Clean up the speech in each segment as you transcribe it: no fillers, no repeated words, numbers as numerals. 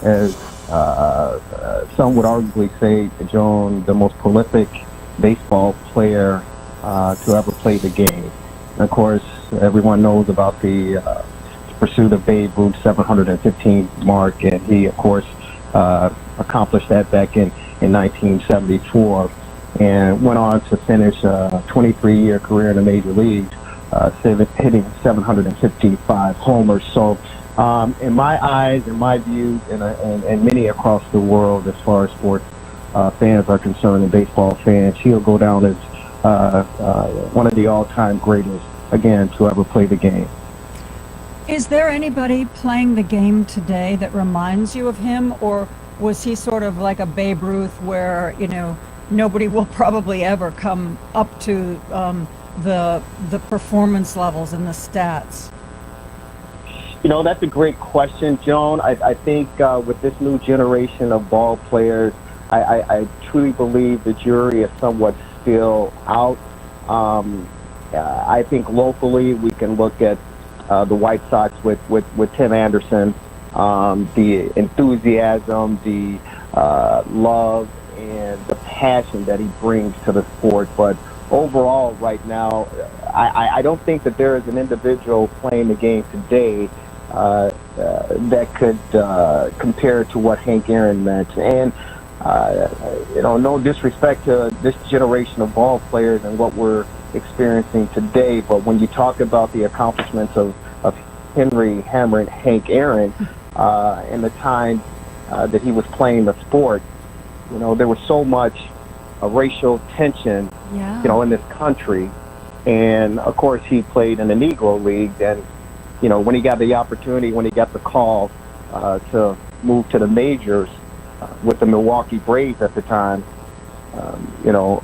as some would arguably say, Joan, the most prolific baseball player to ever play the game. And of course, everyone knows about the pursuit of Babe Ruth's 715 mark, and he, of course, accomplished that back in 1974, and went on to finish a 23-year career in the major leagues, hitting 755 homers. So, in my eyes, in my view, and many across the world, as far as sports fans are concerned and baseball fans, he'll go down as one of the all-time greatest, again, to ever play the game. Is there anybody playing the game today that reminds you of him, or was he sort of like a Babe Ruth where, you know, nobody will probably ever come up to the performance levels and the stats? You know, that's a great question, Joan. I think with this new generation of ball players, I truly believe the jury is somewhat still out. I think locally we can look at the White Sox with Tim Anderson, the enthusiasm, the love, and the passion that he brings to the sport. But overall, right now, I don't think that there is an individual playing the game today that could compare to what Hank Aaron meant. And you know, no disrespect to this generation of ball players and what we're experiencing today, but when you talk about the accomplishments of Henry Hammer and Hank Aaron in the time that he was playing the sport, you know, there was so much racial tension, you know, in this country. And of course, he played in the Negro League, and you know, when he got the opportunity, when he got the call to move to the majors with the Milwaukee Braves at the time, you know,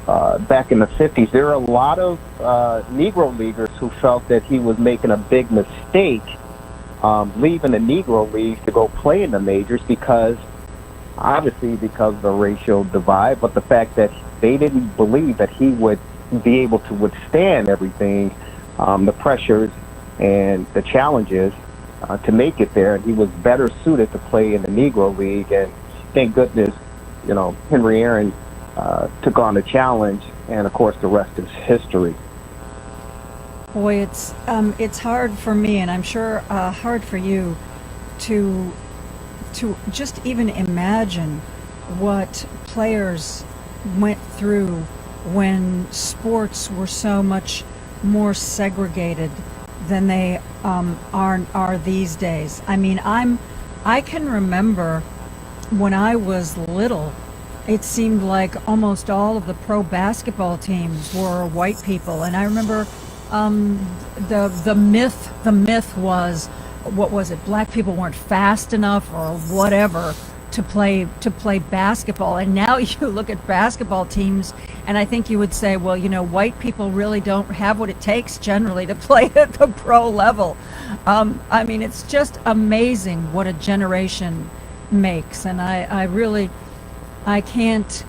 back in the 50s, there are a lot of Negro Leaguers who felt that he was making a big mistake leaving the Negro League to go play in the majors because of the racial divide, but the fact that they didn't believe that he would be able to withstand everything, the pressures and the challenges to make it there. And he was better suited to play in the Negro League, and thank goodness, you know, Henry Aaron took on the challenge, and of course the rest is history. Boy, it's hard for me, and I'm sure hard for you, to just even imagine what players went through when sports were so much more segregated than they are these days. I mean, I can remember when I was little, it seemed like almost all of the pro basketball teams were white people, and I remember the myth was, what was it? Black people weren't fast enough or whatever to play basketball. And now you look at basketball teams, and I think you would say, well, you know, white people really don't have what it takes generally to play at the pro level. I mean, it's just amazing what a generation makes, and I can't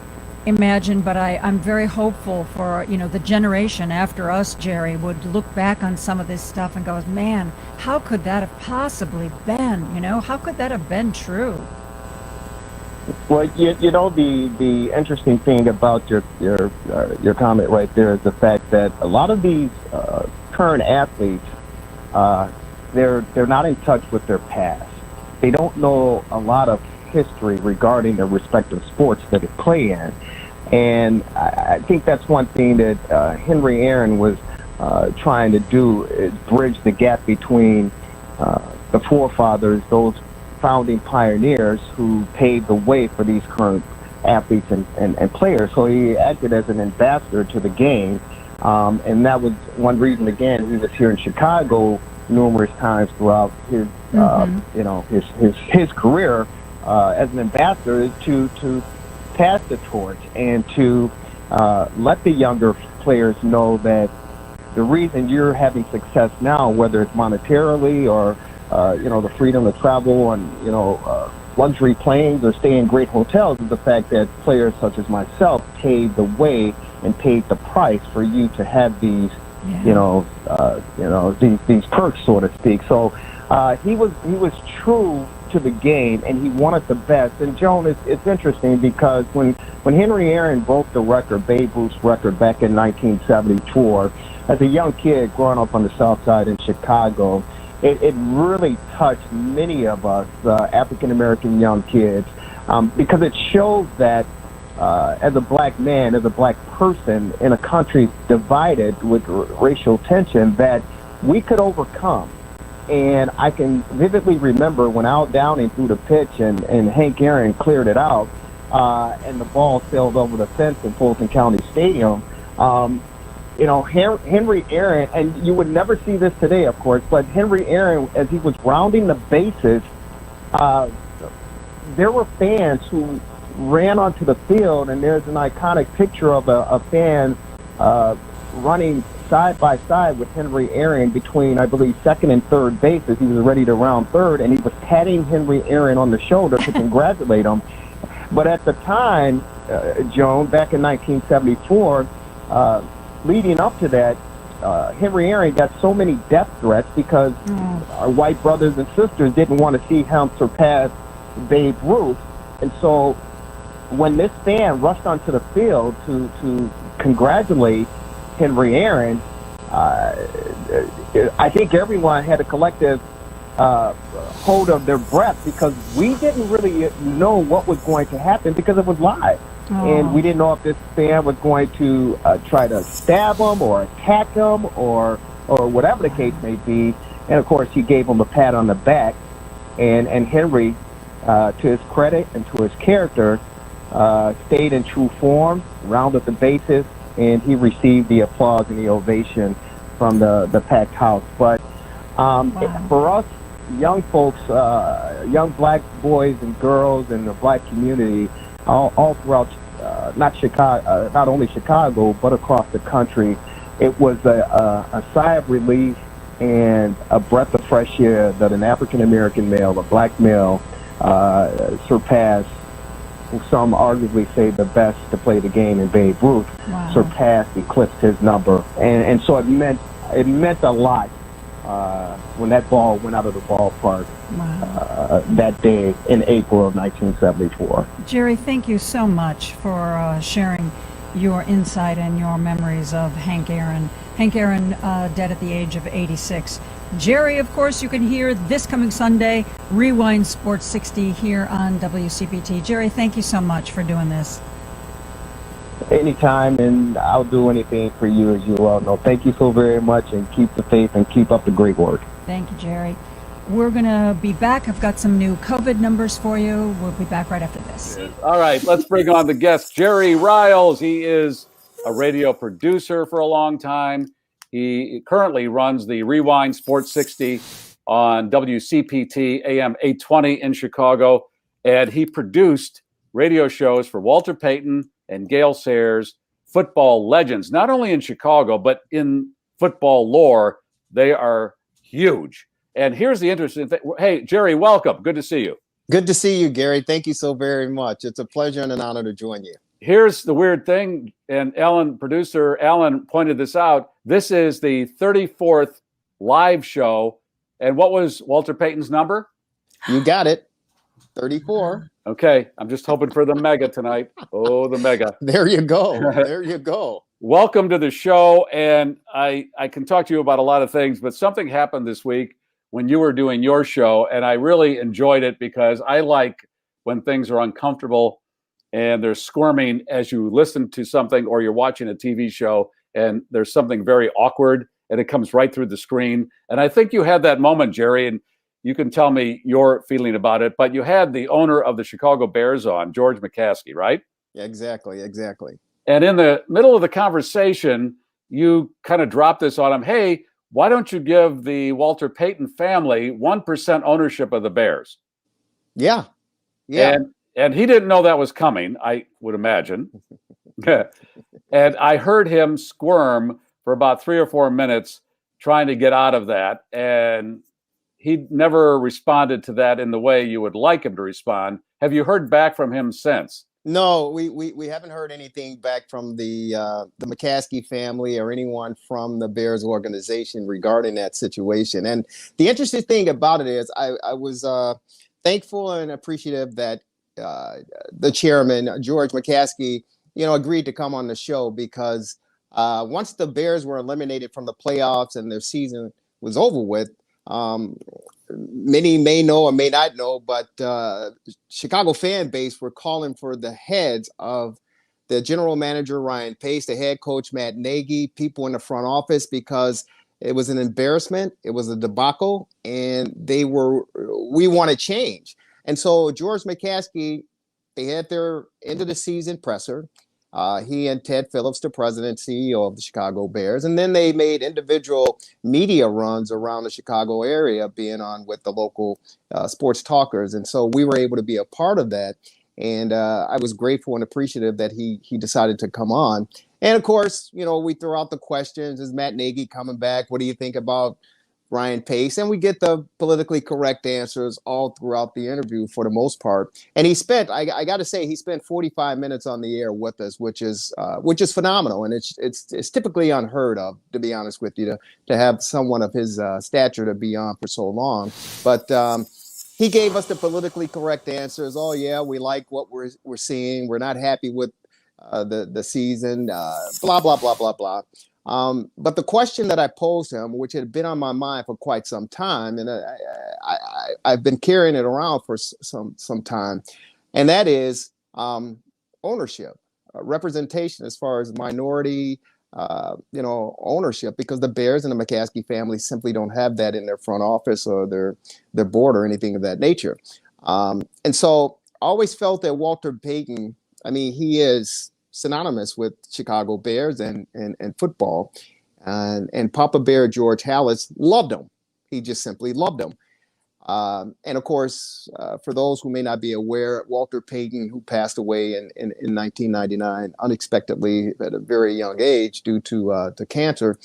imagine, but I'm very hopeful for, you know, the generation after us, Jerry, would look back on some of this stuff and go, man, how could that have possibly been? You know, how could that have been true? Well, you know, the interesting thing about your comment right there is the fact that a lot of these current athletes, they're not in touch with their past. They don't know a lot of history regarding their respective sports that they play in. And I think that's one thing that Henry Aaron was trying to do, is bridge the gap between the forefathers, those founding pioneers who paved the way for these current athletes and players. So he acted as an ambassador to the game. And that was one reason, again, he was here in Chicago numerous times throughout his, you know, his career as an ambassador, is to pass the torch and to let the younger players know that the reason you're having success now, whether it's monetarily or you know, the freedom to travel on, you know, luxury planes or stay in great hotels, is the fact that players such as myself paved the way and paid the price for you to have these, you know, these perks, so to speak. So he was true to the game, and he wanted the best. And Joan, it's interesting because when Henry Aaron broke the record, Babe Ruth's record back in 1974, as a young kid growing up on the South Side in Chicago, it really touched many of us African-American young kids because it shows that as a black man, as a black person in a country divided with racial tension, that we could overcome. And I can vividly remember when Al Downing threw the pitch and Hank Aaron cleared it out and the ball sailed over the fence in Fulton County Stadium. Henry Aaron, and you would never see this today, of course, but Henry Aaron, as he was rounding the bases, there were fans who ran onto the field, and there's an iconic picture of a fan running side by side with Henry Aaron between, I believe, second and third base as he was ready to round third, and he was patting Henry Aaron on the shoulder to congratulate him. But at the time, Joan, back in 1974, leading up to that, Henry Aaron got so many death threats because our white brothers and sisters didn't want to see him surpass Babe Ruth. And so when this fan rushed onto the field to congratulate Henry Aaron, I think everyone had a collective hold of their breath because we didn't really know what was going to happen because it was live. And we didn't know if this fan was going to try to stab him or attack him or whatever the case may be. And, of course, he gave him a pat on the back. And Henry, to his credit and to his character, stayed in true form, rounded the bases, and he received the applause and the ovation from the packed house. But for us young folks, young black boys and girls in the black community, all throughout not only Chicago but across the country, it was a sigh of relief and a breath of fresh air that an African American male, a black male, surpassed. Some arguably say the best to play the game in Babe Ruth, eclipsed his number, and so it meant a lot when that ball went out of the ballpark that day in April of 1974. Jerry, thank you so much for sharing your insight and your memories of Hank Aaron. Hank Aaron, dead at the age of 86. Jerry, of course, you can hear this coming Sunday, Rewind Sports 60 here on WCPT. Jerry, thank you so much for doing this. Anytime, and I'll do anything for you, as you well know. Thank you so very much, and keep the faith and keep up the great work. Thank you, Jerry. We're going to be back. I've got some new COVID numbers for you. We'll be back right after this. All right, let's bring on the guest, Jerry Riles. He is a radio producer for a long time. He currently runs the Rewind Sports 60 on WCPT AM 820 in Chicago, and he produced radio shows for Walter Payton and Gale Sayers, football legends, not only in Chicago, but in football lore. They are huge. And here's the interesting thing. Hey, Jerry, welcome. Good to see you. Good to see you, Gary. Thank you so very much. It's a pleasure and an honor to join you. Here's the weird thing, and producer Alan pointed this out. This is the 34th live show. And what was Walter Payton's number? You got it. 34. Okay. I'm just hoping for the mega tonight. Oh, the mega. There you go. There you go. Welcome to the show. And I can talk to you about a lot of things, but something happened this week when you were doing your show, and I really enjoyed it because I like when things are uncomfortable and there's squirming as you listen to something or you're watching a TV show and there's something very awkward and it comes right through the screen. And I think you had that moment, Jerry, and you can tell me your feeling about it, but you had the owner of the Chicago Bears on, George McCaskey, right? Yeah, exactly. And in the middle of the conversation, you kind of dropped this on him. Hey, why don't you give the Walter Payton family 1% ownership of the Bears? Yeah. And he didn't know that was coming, I would imagine. And I heard him squirm for about 3 or 4 minutes trying to get out of that. And he never responded to that in the way you would like him to respond. Have you heard back from him since? No, we haven't heard anything back from the McCaskey family or anyone from the Bears organization regarding that situation. And the interesting thing about it is I was thankful and appreciative that the chairman, George McCaskey, agreed to come on the show, because once the Bears were eliminated from the playoffs and their season was over with, many may know or may not know, but Chicago fan base were calling for the heads of the general manager, Ryan Pace, the head coach, Matt Nagy, people in the front office, because it was an embarrassment. It was a debacle, and we want to change. And so George McCaskey, they had their end of the season presser. He and Ted Phillips, the president, CEO of the Chicago Bears. And then they made individual media runs around the Chicago area, being on with the local sports talkers. And so we were able to be a part of that. And I was grateful and appreciative that he decided to come on. And of course, we throw out the questions. Is Matt Nagy coming back? What do you think about Ryan Pace? And we get the politically correct answers all throughout the interview for the most part. And he spent, I got to say, he spent 45 minutes on the air with us, which is phenomenal. And it's typically unheard of, to be honest with you, to have someone of his stature to be on for so long. But he gave us the politically correct answers. Oh yeah, we like what we're seeing. We're not happy with the season. Blah blah blah blah blah. But the question that I posed him, which had been on my mind for quite some time, and I've been carrying it around for some time, and that is ownership, representation as far as minority, ownership, because the Bears and the McCaskey family simply don't have that in their front office or their board or anything of that nature. And so I always felt that Walter Payton, he is synonymous with Chicago Bears and football. And Papa Bear George Halas loved him. He just simply loved him. And of course, for those who may not be aware, Walter Payton, who passed away in 1999 unexpectedly at a very young age due to cancer,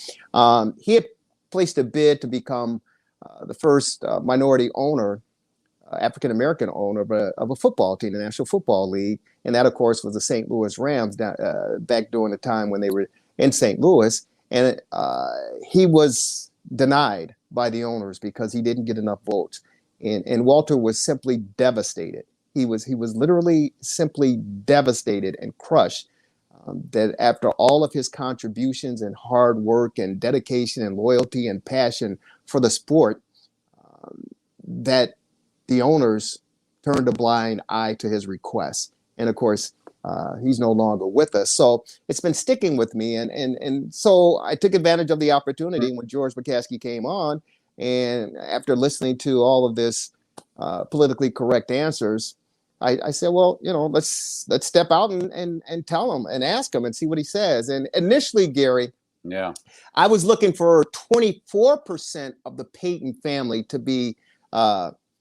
he had placed a bid to become the first minority owner, African-American owner of a football team, the National Football League. And that, of course, was the St. Louis Rams back during the time when they were in St. Louis. And he was denied by the owners because he didn't get enough votes. And Walter was simply devastated. He was literally simply devastated and crushed that after all of his contributions and hard work and dedication and loyalty and passion for the sport, that the owners turned a blind eye to his requests. And of course, he's no longer with us. So it's been sticking with me. And so I took advantage of the opportunity when George McCaskey came on. And after listening to all of this politically correct answers, I said, well, let's step out and tell him and ask him and see what he says. And initially, Gary, I was looking for 24% of the Payton family to be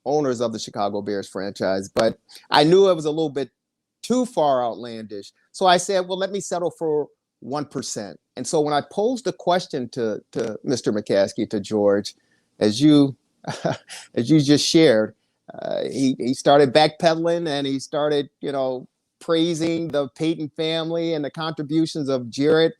owners of the Chicago Bears franchise, but I knew it was a little bit too far outlandish. So I said, well, let me settle for 1%. And so when I posed the question to Mr. McCaskey, to George, as you just shared, he started backpedaling and he started, praising the Payton family and the contributions of Jarrett,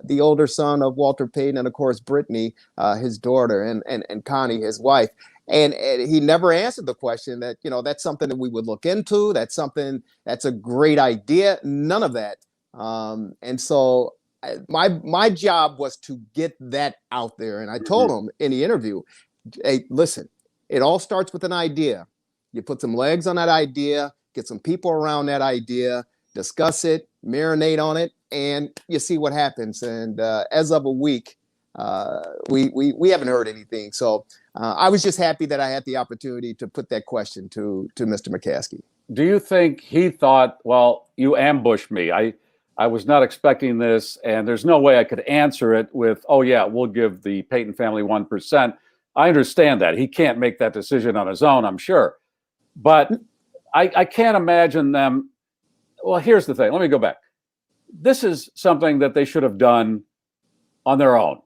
the older son of Walter Payton, and of course Brittany, his daughter, and Connie, his wife. And he never answered the question that, that's something that we would look into. That's a great idea. None of that. And so my job was to get that out there. And I told him in the interview, hey, listen, it all starts with an idea. You put some legs on that idea, get some people around that idea, discuss it, marinate on it, and you see what happens. And as of a week, we haven't heard anything. So I was just happy that I had the opportunity to put that question to Mr. McCaskey. Do you think he thought, well, you ambushed me. I was not expecting this, and there's no way I could answer it with, oh, yeah, we'll give the Payton family 1%. I understand that. He can't make that decision on his own, I'm sure. But I can't imagine them. Well, here's the thing. Let me go back. This is something that they should have done on their own.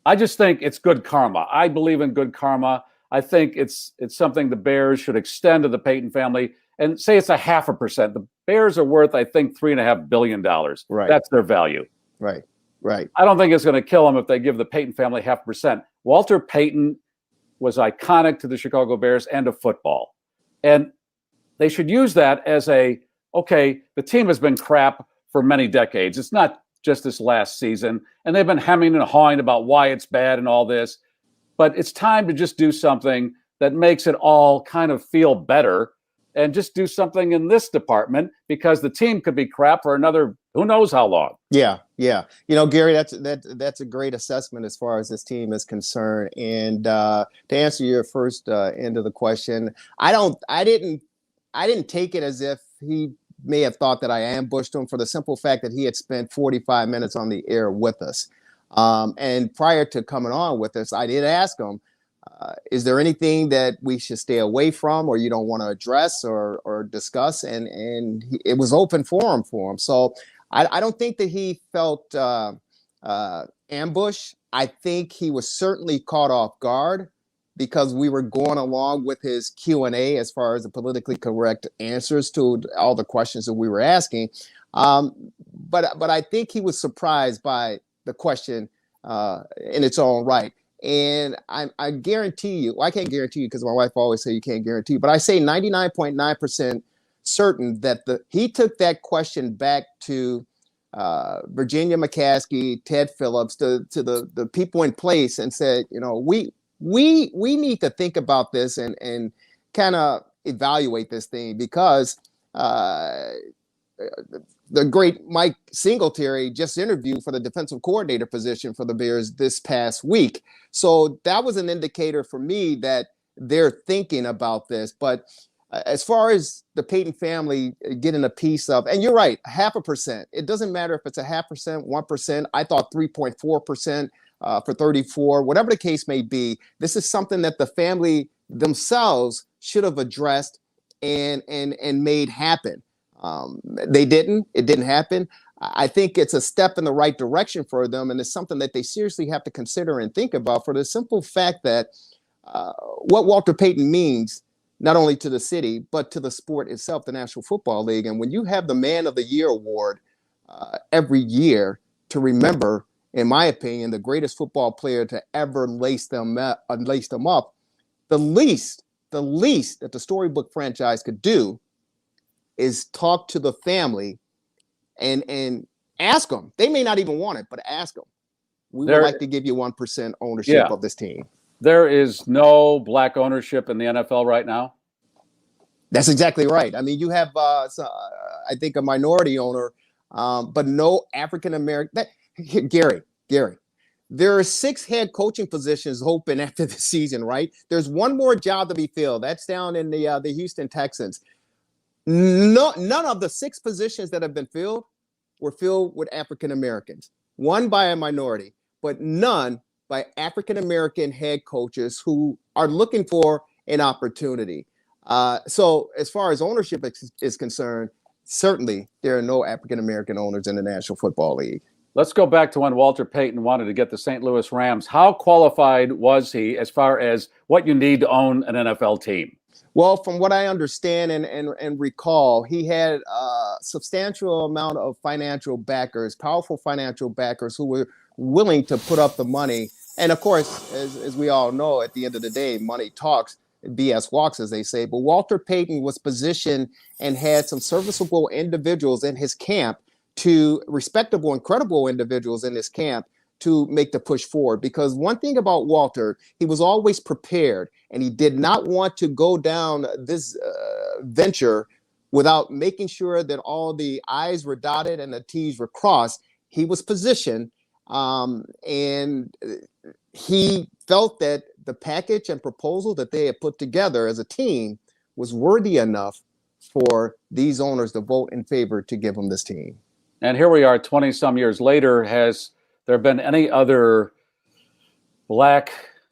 I just think it's good karma. I believe in good karma. I think it's something the Bears should extend to the Payton family and say it's 0.5%. The Bears are worth, I think, $3.5 billion. Right. That's their value. Right. I don't think it's going to kill them if they give the Payton family 0.5%. Walter Payton was iconic to the Chicago Bears and to football. And they should use that as okay, the team has been crap for many decades. It's not just this last season. And they've been hemming and hawing about why it's bad and all this. But it's time to just do something that makes it all kind of feel better, and just do something in this department, because the team could be crap for another who knows how long. Yeah. Gary, that's a great assessment as far as this team is concerned. And to answer your first end of the question, I didn't take it as if he may have thought that I ambushed him, for the simple fact that he had spent 45 minutes on the air with us. And prior to coming on with us, I did ask him, is there anything that we should stay away from, or you don't want to address or discuss? And it was open forum for him. So I don't think that he felt ambush. I think he was certainly caught off guard, because we were going along with his Q&A as far as the politically correct answers to all the questions that we were asking. But I think he was surprised by the question in its own right. And I guarantee you, well, I can't guarantee you because my wife always say you can't guarantee, but I say 99.9% certain that he took that question back to Virginia McCaskey, Ted Phillips, to the people in place, and said, we need to think about this and kind of evaluate this thing, because the great Mike Singletary just interviewed for the defensive coordinator position for the Bears this past week. So that was an indicator for me that they're thinking about this. But as far as the Payton family getting a piece of, and you're right, 0.5%. It doesn't matter if it's 0.5%, 1%. I thought 3.4% for 34, whatever the case may be. This is something that the family themselves should have addressed and made happen. They didn't. It didn't happen. I think it's a step in the right direction for them, and it's something that they seriously have to consider and think about, for the simple fact that what Walter Payton means, not only to the city, but to the sport itself, the National Football League. And when you have the Man of the Year award every year to remember, in my opinion, the greatest football player to ever lace them up, the least that the Storybook franchise could do is talk to the family and ask them. They may not even want it, but ask them. We would like to give you 1% ownership of this team. There is no black ownership in the NFL right now. That's exactly right. I mean, you have, I think, a minority owner, but no African American. Garry, there are 6 head coaching positions open after the season, right? There's one more job to be filled. That's down in the Houston Texans. None of the 6 positions that have been filled were filled with African Americans. One by a minority, but none by African American head coaches who are looking for an opportunity. So as far as ownership is concerned, certainly there are no African American owners in the National Football League. Let's go back to when Walter Payton wanted to get the St. Louis Rams. How qualified was he as far as what you need to own an NFL team? Well, from what I understand and recall, he had a substantial amount of financial backers, powerful financial backers who were willing to put up the money. And of course, as we all know, at the end of the day, money talks, BS walks, as they say. But Walter Payton was positioned and had some serviceable individuals in his camp, to respectable and credible individuals in his camp, to make the push forward. Because one thing about Walter, he was always prepared, and he did not want to go down this venture without making sure that all the I's were dotted and the T's were crossed. He was positioned, and he felt that the package and proposal that they had put together as a team was worthy enough for these owners to vote in favor to give him this team. And here we are 20 some years later. Has there been any other black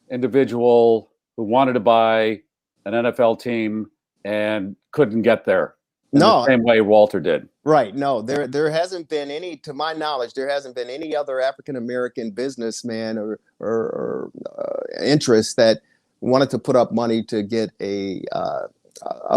individual who wanted to buy an NFL team and couldn't get there in the same way Walter did? Right. No, there hasn't been any, to my knowledge, there hasn't been any other African-American businessman or interest that wanted to put up money to get a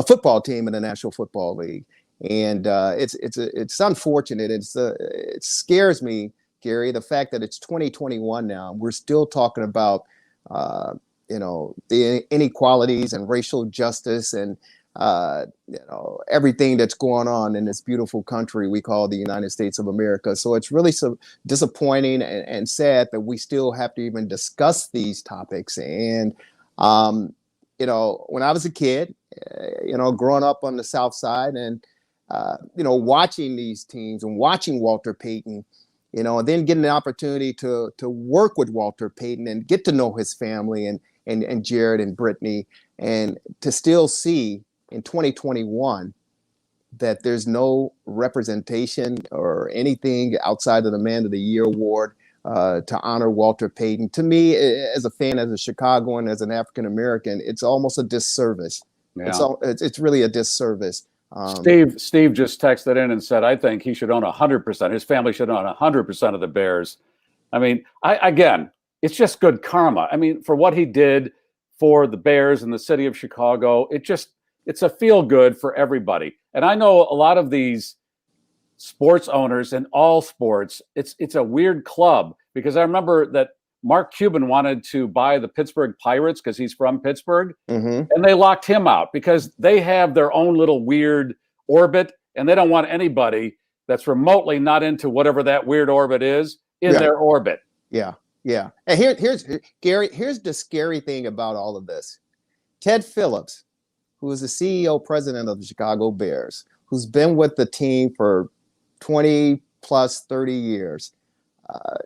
football team in the National Football League. And it's unfortunate. It scares me, Garry, the fact that it's 2021 now. We're still talking about, the inequalities and racial justice and everything that's going on in this beautiful country we call the United States of America. So it's really so disappointing and sad that we still have to even discuss these topics. And, when I was a kid, growing up on the South Side and, watching these teams and watching Walter Payton, and then getting the opportunity to work with Walter Payton and get to know his family and Jared and Brittany, and to still see in 2021 that there's no representation or anything outside of the Man of the Year award to honor Walter Payton. To me, as a fan, as a Chicagoan, as an African American, it's almost a disservice. Yeah. It's really a disservice. Steve just texted in and said, I think he should own 100%. His family should own 100% of the Bears. I mean, again, it's just good karma. I mean, for what he did for the Bears and the city of Chicago, it's a feel good for everybody. And I know a lot of these sports owners in all sports, it's a weird club, because I remember that Mark Cuban wanted to buy the Pittsburgh Pirates because he's from Pittsburgh, and they locked him out because they have their own little weird orbit, and they don't want anybody that's remotely not into whatever that weird orbit is in their orbit. Yeah. And here's Garry. Here's the scary thing about all of this. Ted Phillips, who is the CEO president of the Chicago Bears, who's been with the team for 20 plus 30 years.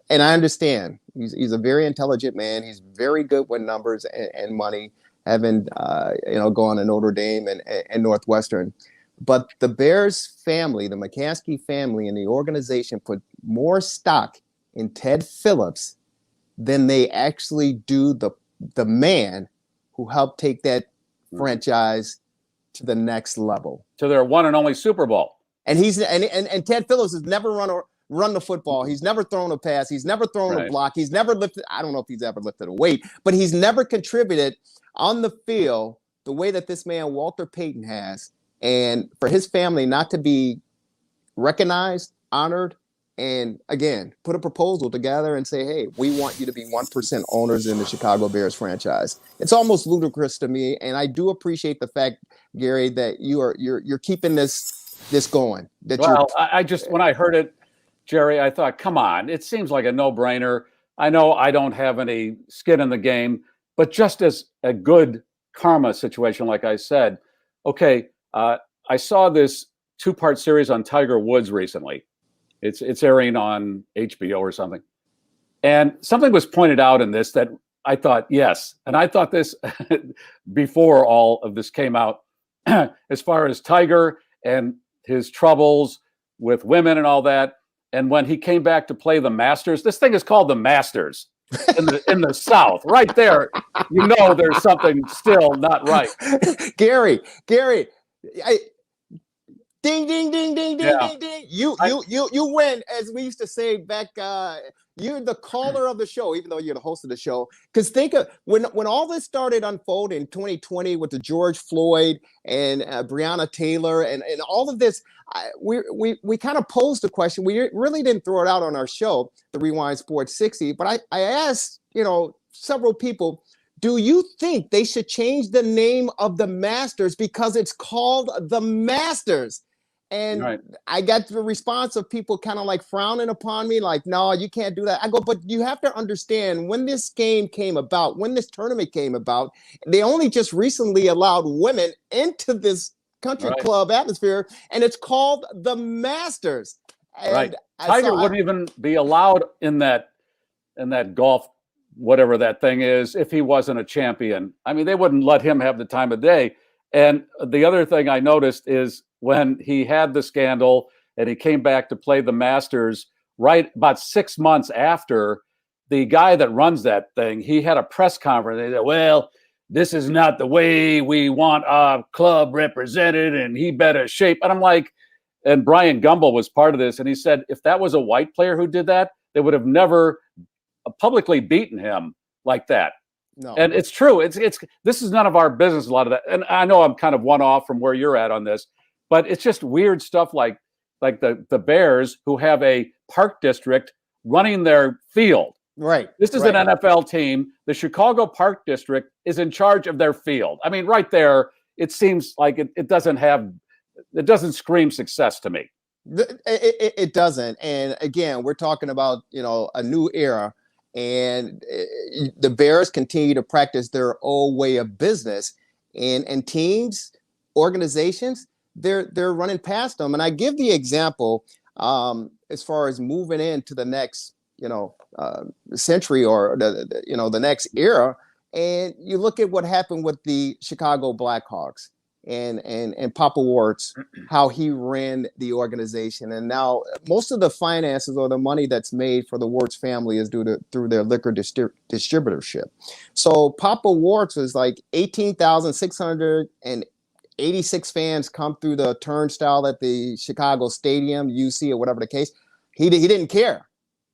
And I understand he's a very intelligent man. He's very good with numbers and money, having gone to Notre Dame and Northwestern. But the Bears family, the McCaskey family, and the organization put more stock in Ted Phillips than they actually do the man who helped take that franchise to the next level, to their one and only Super Bowl. And Ted Phillips has never run the football. He's never thrown a pass. He's never thrown a block. He's never lifted. I don't know if he's ever lifted a weight, but he's never contributed on the field the way that this man, Walter Payton, has. And for his family not to be recognized, honored, and again, put a proposal together and say, hey, we want you to be 1% owners in the Chicago Bears franchise. It's almost ludicrous to me. And I do appreciate the fact, Garry, that you're keeping this going. I just, when I heard it, Jerry, I thought, come on, it seems like a no-brainer. I know I don't have any skin in the game, but just as a good karma situation, like I said, okay, I saw this 2-part series on Tiger Woods recently. It's airing on HBO or something. And something was pointed out in this that I thought, yes. And I thought this before all of this came out, as far as Tiger and his troubles with women and all that. And when he came back to play the Masters, this thing is called the Masters in the South. Right there, you know there's something still not right. Garry, ding, ding, ding, ding, ding, ding, ding. You win, as we used to say back. You're the caller of the show, even though you're the host of the show. Because think of when all this started unfolding in 2020 with the George Floyd and Breonna Taylor and all of this, we kind of posed the question. We really didn't throw it out on our show, the Rewind Sports 60, but I asked several people, do you think they should change the name of the Masters because it's called the Masters? And I got the response of people kind of like frowning upon me, like, no, you can't do that. I go, but you have to understand, when this game came about, when this tournament came about, they only just recently allowed women into this country club atmosphere, and it's called the Masters. And Tiger wouldn't even be allowed in that golf, whatever that thing is, if he wasn't a champion. I mean, they wouldn't let him have the time of day. And the other thing I noticed is when he had the scandal and he came back to play the Masters, right about 6 months after, the guy that runs that thing, he had a press conference. They said, well, this is not the way we want our club represented, and he better shape. And I'm like, and Brian Gumbel was part of this, and he said, if that was a white player who did that, they would have never publicly beaten him like that. No. And it's true. This is none of our business, a lot of that. And I know I'm kind of one off from where you're at on this, but it's just weird stuff like the Bears, who have a park district running their field. Right. This is an NFL team. The Chicago Park District is in charge of their field. I mean, right there, it seems like it doesn't scream success to me. It doesn't. And again, we're talking about, a new era, and the Bears continue to practice their old way of business, and teams, organizations, they're running past them. And I give the example as far as moving into the next, century, or the next era. And you look at what happened with the Chicago Blackhawks and Papa Warts, how he ran the organization. And now most of the finances or the money that's made for the Warts family is through their liquor distributorship. So Papa Warts is like 18,686 fans come through the turnstile at the Chicago Stadium, UC, or whatever the case. He didn't care.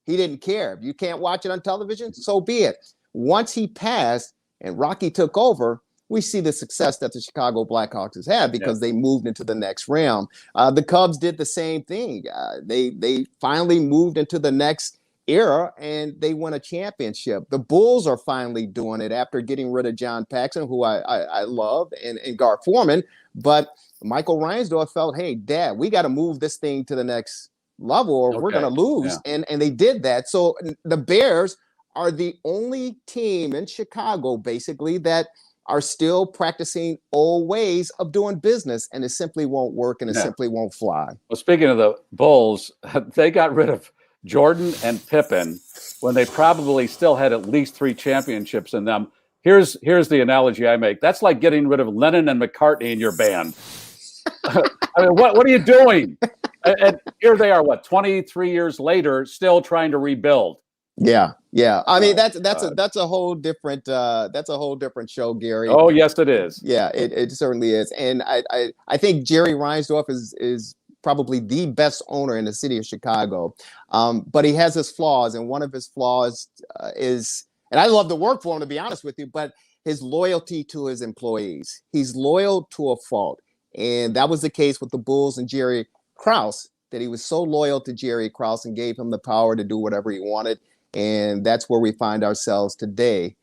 He didn't care. If you can't watch it on television, so be it. Once he passed and Rocky took over, we see the success that the Chicago Blackhawks has had because they moved into the next realm. The Cubs did the same thing. They finally moved into the next era, and they won a championship. The Bulls are finally doing it after getting rid of John Paxson, who I love, and Gar Forman. But Michael Reinsdorf felt, hey, Dad, we got to move this thing to the next level, or we're going to lose. And they did that. So the Bears are the only team in Chicago, basically, that are still practicing old ways of doing business, and it simply won't work, and it simply won't fly. Well, speaking of the Bulls, they got rid of Jordan and Pippen when they probably still had at least 3 championships in them. Here's the analogy I make. That's like getting rid of Lennon and McCartney in your band. I mean, what are you doing? And here they are, 23 years later, still trying to rebuild. Yeah. I mean, that's a whole different show, Gary. Oh, yes, it is. Yeah, it certainly is. And I think Jerry Reinsdorf is probably the best owner in the city of Chicago. But he has his flaws, and one of his flaws is, and I love to work for him, to be honest with you, but his loyalty to his employees. He's loyal to a fault. And that was the case with the Bulls and Jerry Krause, that he was so loyal to Jerry Krause and gave him the power to do whatever he wanted. And that's where we find ourselves today,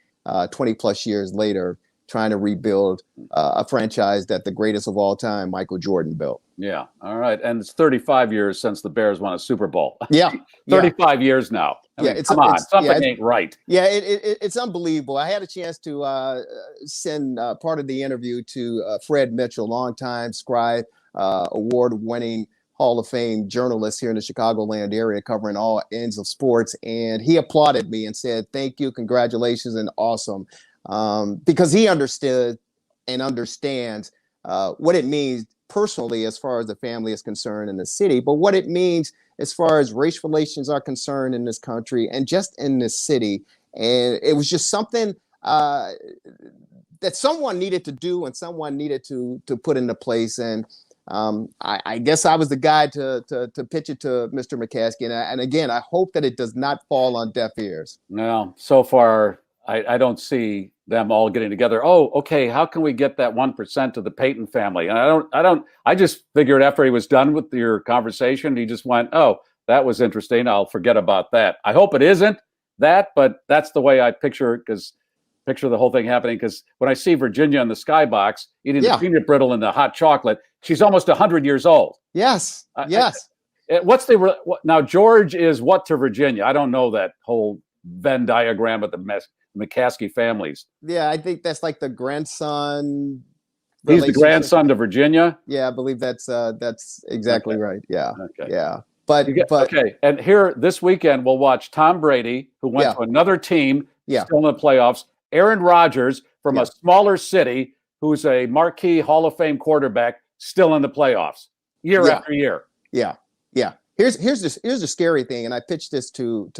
20 plus years later, trying to rebuild a franchise that the greatest of all time, Michael Jordan, built. Yeah. All right. And it's 35 years since the Bears won a Super Bowl. Yeah. 35 years now. I mean, come on. Something ain't right. Yeah, it's unbelievable. I had a chance to send part of the interview to Fred Mitchell, longtime scribe, award-winning Hall of Fame journalist here in the Chicagoland area, covering all ends of sports. And he applauded me and said, thank you, congratulations, and awesome. Because he understood and understands what it means personally as far as the family is concerned in the city, but what it means as far as race relations are concerned in this country and just in this city. And it was just something that someone needed to do and someone needed to put into place. And I guess I was the guy to pitch it to Mr. McCaskey. And again, I hope that it does not fall on deaf ears. No, so far, I don't see them all getting together. Oh, okay. How can we get that 1% to the Payton family? And I just figured after he was done with your conversation, he just went, oh, that was interesting. I'll forget about that. I hope it isn't that, but that's the way I picture the whole thing happening. Because when I see Virginia in the skybox eating the peanut brittle and the hot chocolate, she's almost 100 years old. Yes. Yes. Now George is what to Virginia? I don't know that whole Venn diagram of the McCaskey families. Yeah, I think that's like the grandson. He's the grandson to Virginia. Yeah, I believe that's exactly right. Yeah. Okay. Yeah. But okay. And here this weekend we'll watch Tom Brady, who went to another team, still in the playoffs. Aaron Rodgers from a smaller city, who's a marquee Hall of Fame quarterback, still in the playoffs year after year. Yeah. Here's the scary thing, and I pitched this to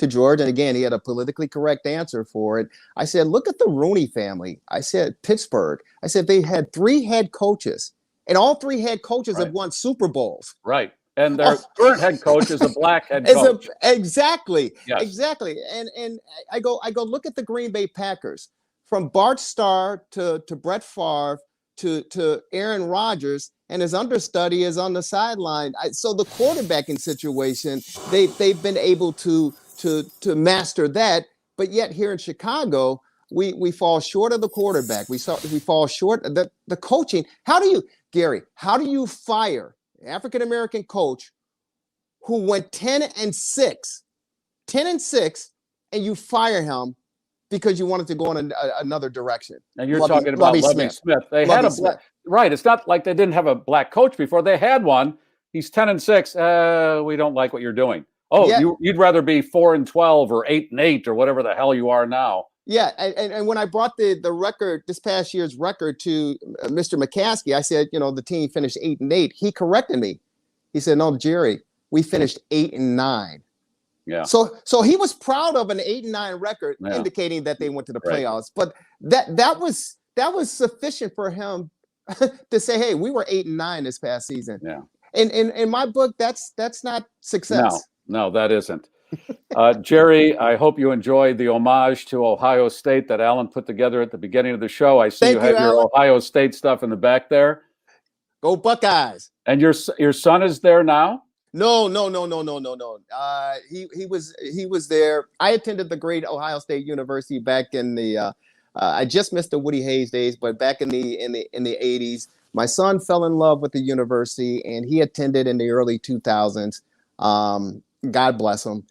George, and again, he had a politically correct answer for it. I said, look at the Rooney family. I said, Pittsburgh. I said, they had 3 head coaches, and all 3 head coaches have won Super Bowls. Right. And their current head coach is a black head coach. Exactly. Yes. Exactly. And I go, look at the Green Bay Packers, from Bart Starr to Brett Favre to Aaron Rodgers, and his understudy is on the sideline. So the quarterbacking situation, they've been able to master that. But yet here in Chicago, we fall short of the quarterback. We fall short of the coaching. Garry, how do you fire an African-American coach who went 10-6, and you fire him because you wanted to go in another direction? And you're talking about Lovie Smith. They had right. It's not like they didn't have a black coach before. They had one. He's 10-6. We don't like what you're doing. Oh, yeah. You'd rather be 4-12 or 8-8 or whatever the hell you are now. Yeah, and when I brought the record, this past year's record, to Mr. McCaskey, I said, the team finished 8-8. He corrected me. He said, "No, Jerry, we finished 8-9." Yeah. So he was proud of an 8-9 record, indicating that they went to the playoffs. But that was sufficient for him to say, "Hey, we were 8-9 this past season." Yeah. And in my book, that's not success. No, that isn't. Jerry, I hope you enjoyed the homage to Ohio State that Alan put together at the beginning of the show. I see you have your Ohio State stuff in the back there. Go Buckeyes! And your son is there now? No. He was there. I attended the great Ohio State University back in the. I just missed the Woody Hayes days, but back in the 80s, my son fell in love with the university, and he attended in the early 2000s. God bless him.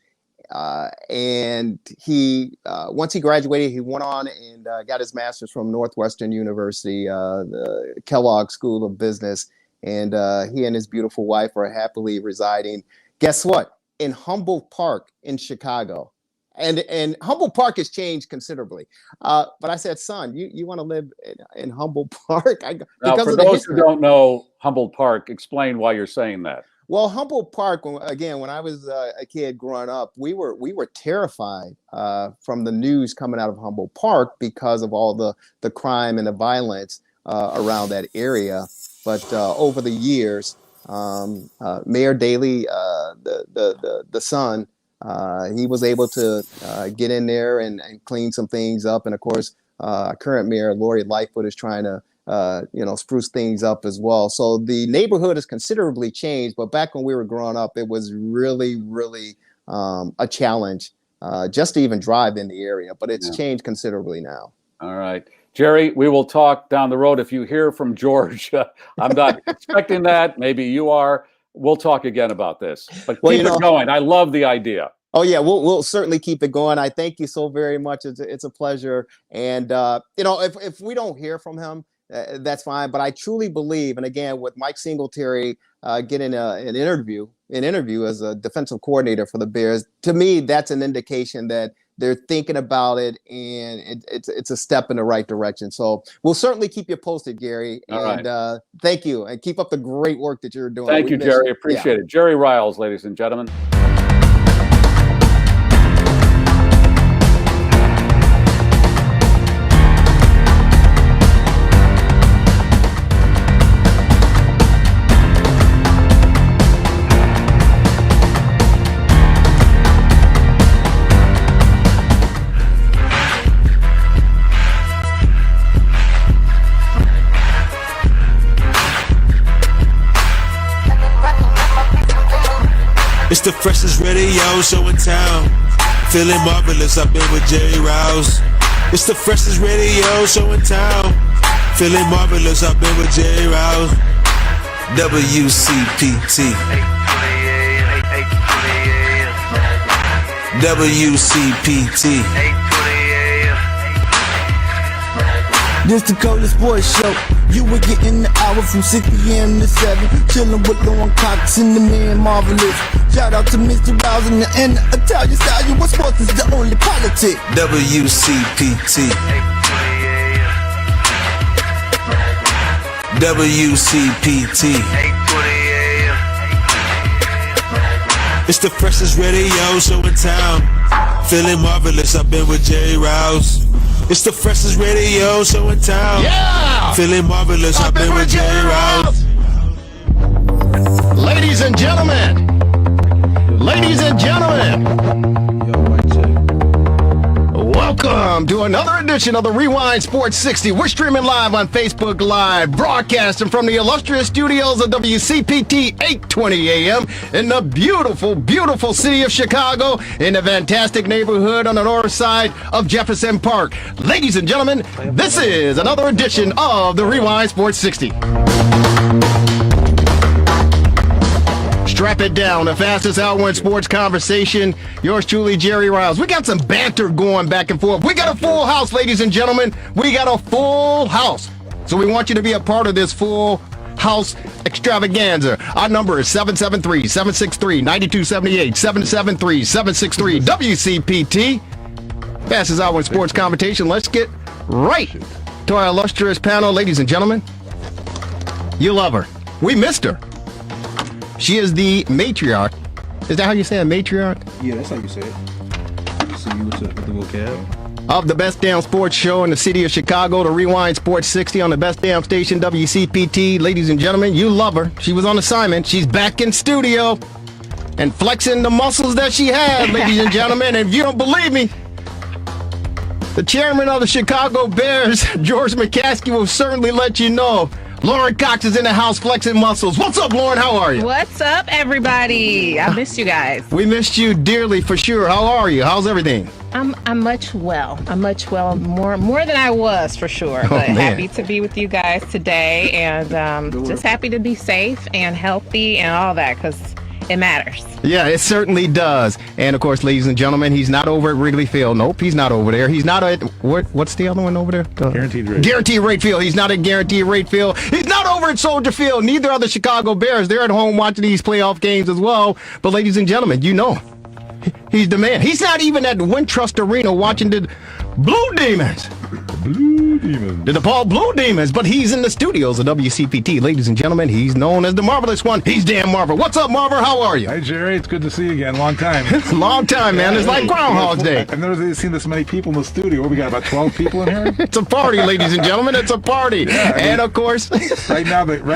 And he, once he graduated, he went on and got his master's from Northwestern University, the Kellogg School of Business. And he and his beautiful wife are happily residing, guess what, in Humboldt Park in Chicago. And Humboldt Park has changed considerably. But I said, son, you want to live in Humboldt Park? Now, for those who don't know Humboldt Park, explain why you're saying that. Well, Humboldt Park, again, when I was a kid growing up, we were terrified from the news coming out of Humboldt Park because of all the crime and the violence around that area. But over the years, Mayor Daley, the son, he was able to get in there and clean some things up. And of course, current mayor Lori Lightfoot is trying to spruce things up as well. So the neighborhood has considerably changed, but back when we were growing up, it was really, really a challenge just to even drive in the area, but it's changed considerably now. All right. Jerry, we will talk down the road. If you hear from George, I'm not expecting that. Maybe you are. We'll talk again about this, but keep it going. I love the idea. Oh yeah, we'll certainly keep it going. I thank you so very much. It's a pleasure. And if we don't hear from him, that's fine. But I truly believe, and again, with Mike Singletary getting an interview as a defensive coordinator for the Bears, to me, that's an indication that they're thinking about it, and it's a step in the right direction. So we'll certainly keep you posted, Garry. And thank you, and keep up the great work that you're doing. Thank you, Jerry. Appreciate it. Jerry Riles, ladies and gentlemen. It's the freshest radio show in town. Feeling marvelous, I've been with Jerry Riles. It's the freshest radio show in town. Feeling marvelous, I've been with Jerry Riles. WCPT. WCPT. This the coldest sports show. You were getting the hour from 6 p.m. to 7. Chillin' with Lauren Cox and the man Marvelous. Shout out to Mr. Riles and the Italian style. You what sports is the only politics. WCPT. WCPT. It's the freshest radio show in town. Feeling marvelous, I've been with Jerry Riles. It's the freshest radio show in town. Yeah! Feeling marvelous, I've been with Jerry Riles. Ladies and gentlemen. Ladies and gentlemen. Welcome Welcome to another edition of the Rewind Sports 60. We're streaming live on Facebook Live, broadcasting from the illustrious studios of WCPT 820 AM in the beautiful, beautiful city of Chicago, in the fantastic neighborhood on the north side of Jefferson Park. Ladies and gentlemen, this is another edition of the Rewind Sports 60. Strap it down, the fastest hour in sports conversation. Yours truly, Jerry Riles. We got some banter going back and forth. We got a full house, ladies and gentlemen. We got a full house. So we want you to be a part of this full house extravaganza. Our number is 773-763-9278, 773-763-WCPT. Fastest hour in sports conversation. Let's get right to our illustrious panel, ladies and gentlemen. You love her. We missed her. She is the matriarch. Is that how you say it, matriarch? Yeah, that's how you say it. You see you with the vocab. Of the best damn sports show in the city of Chicago, the Rewind Sports 60 on the best damn station, WCPT. Ladies and gentlemen, you love her. She was on assignment. She's back in studio and flexing the muscles that she had, ladies and gentlemen. And if you don't believe me, the chairman of the Chicago Bears, George McCaskey, will certainly let you know. Lauren Cox is in the house flexing muscles. What's up, Lauren? How are you? What's up, everybody? I missed you guys. We missed you dearly, for sure. How are you? How's everything? I'm much well. More than I was, for sure. But happy to be with you guys today, and just happy to be safe and healthy and all that, because it matters. Yeah, it certainly does. And of course, ladies and gentlemen, he's not over at Wrigley Field. Nope, he's not over there. He's not at what's the other one over there? Guaranteed Rate. Guaranteed Rate Field. He's not at Guaranteed Rate Field. He's not over at Soldier Field. Neither are the Chicago Bears. They're at home watching these playoff games as well. But ladies and gentlemen, you know, he's the man. He's not even at Wintrust Arena watching the Blue Demons. Blue Demons. The DePaul Blue Demons, but he's in the studios of WCPT. Ladies and gentlemen, he's known as the Marvelous One. He's Dan Marver. What's up, Marver? How are you? Hi, Jerry. It's good to see you again. Long time. Long time, man. It's like Groundhog's Day. I've never seen this many people in the studio. We got about 12 people in here. It's a party, ladies and gentlemen. It's a party. Yeah, and of course, right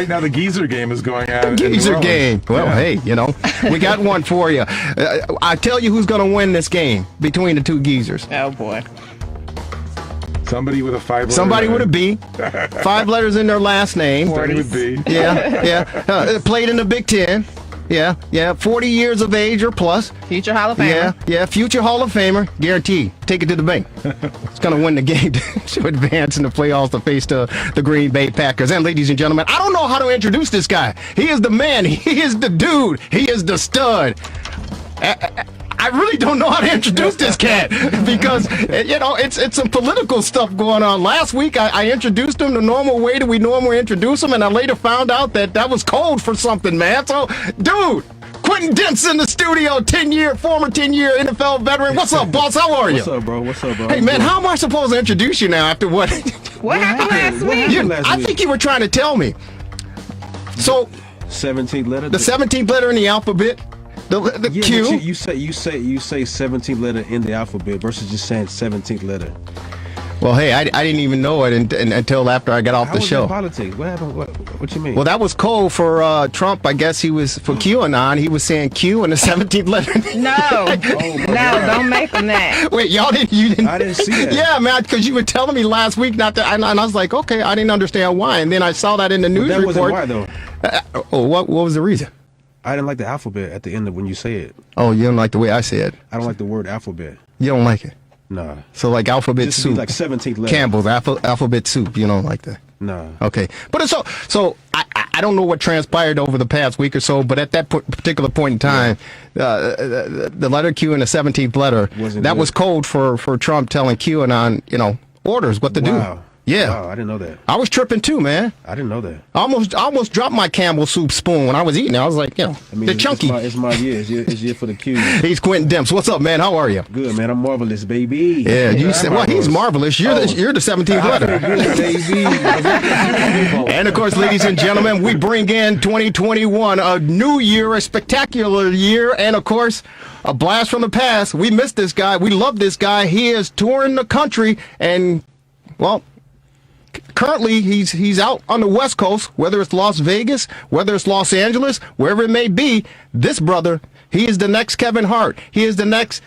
now the geezer game is going on. Geezer game. Well, hey, you know, we got one for you. I tell you who's going to win this game between the two geezers. Oh, boy. Somebody with a 5 Somebody with a B. 5 letters in their last name. Somebody with B. Yeah. Played in the Big Ten. Yeah. 40 years of age or plus. Future Hall of Famer. Yeah. Future Hall of Famer. Guaranteed. Take it to the bank. It's going to win the game to advance in the playoffs to face the Green Bay Packers. And ladies and gentlemen, I don't know how to introduce this guy. He is the man. He is the dude. He is the stud. I really don't know how to introduce this cat because, you know, it's some political stuff going on. Last week, I introduced him the normal way that we normally introduce him, and I later found out that was code for something, man. So, dude, Quentin Dent's in the studio, former 10-year NFL veteran. What's up, boss? How are you? What's up, bro? Hey, man, how am I supposed to introduce you now after what? What happened last week? I think you were trying to tell me. So, 17th letter. The 17th letter in the alphabet. The Q. You say 17th letter in the alphabet versus just saying 17th letter. Well, hey, I didn't even know it until after I got off the show. Politics? What happened? What you mean? Well, that was code for Trump. I guess he was for QAnon. He was saying Q in the 17th letter. No, don't make him that. Wait, you didn't. I didn't see that. Yeah, man, because you were telling me last week not to, and I was like, okay, I didn't understand why, and then I saw that in the news report. That wasn't why though. What was the reason? I didn't like the alphabet at the end of when you say it. Oh, you don't like the way I say it? I don't like the word alphabet. You don't like it? Nah. So like alphabet Just soup. like 17th letter. Campbell's alphabet soup. You don't like that? Nah. Okay. But it's so I don't know what transpired over the past week or so, but at that particular point in time, the letter Q in the 17th letter, that was code for Trump telling QAnon, you know, orders what to do. Yeah. Wow, I didn't know that. I was tripping too, man. I didn't know that. I almost dropped my Campbell soup spoon when I was eating it. I was like, you know, they're chunky. It's my year. It's year for the Q. He's Quentin Demps. What's up, man? How are you? Good, man. I'm marvelous, baby. Yeah, you said, well, he's marvelous. You're the 17th letter. Good, baby. And of course, ladies and gentlemen, we bring in 2021, a new year, a spectacular year, and of course, a blast from the past. We missed this guy. We love this guy. He is touring the country, and well, currently he's out on the West Coast, whether it's Las Vegas, whether it's Los Angeles, wherever it may be. This brother, he is the next Kevin Hart. He is the next,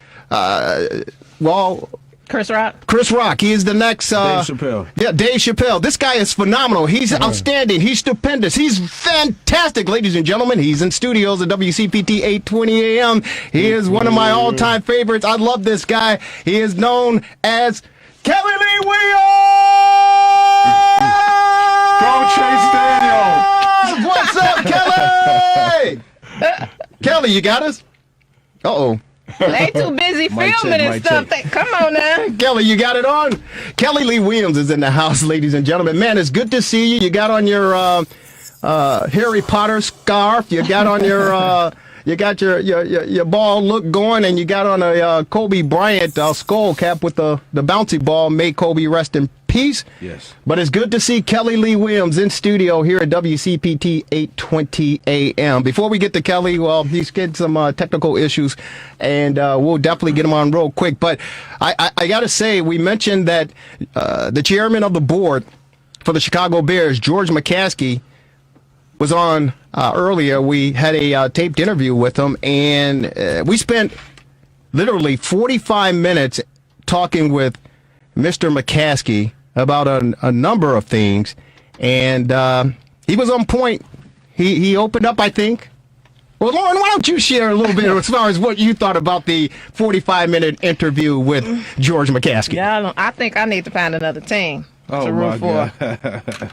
Chris Rock. Chris Rock. He is the next. Dave Chappelle. Yeah, Dave Chappelle. This guy is phenomenal. He's outstanding. He's stupendous. He's fantastic, ladies and gentlemen. He's in studios at WCPT 820 AM. He is one of my all-time favorites. I love this guy. He is known as Kelly Lee Williams. Go Chase Daniel. What's up, Kelly? Kelly, you got us? Uh-oh. They too busy filming and stuff. Come on now. Kelly, you got it on? Kelly Lee Williams is in the house, ladies and gentlemen. Man, it's good to see you. You got on your Harry Potter scarf. You got on your you got your ball look going, and you got on a Kobe Bryant skull cap with the bouncy ball. May Kobe rest in peace. Yes. But it's good to see Kelly Lee Williams in studio here at WCPT 820 AM. Before we get to Kelly, well, he's getting some technical issues, and we'll definitely get him on real quick. But I got to say, we mentioned that the chairman of the board for the Chicago Bears, George McCaskey, was on earlier. We had a taped interview with him, and we spent literally 45 minutes talking with Mr. McCaskey about a number of things, and he was on point. He opened up, I think. Well, Lauren, why don't you share a little bit as far as what you thought about the 45-minute interview with George McCaskey? Yeah, I think I need to find another team to root for.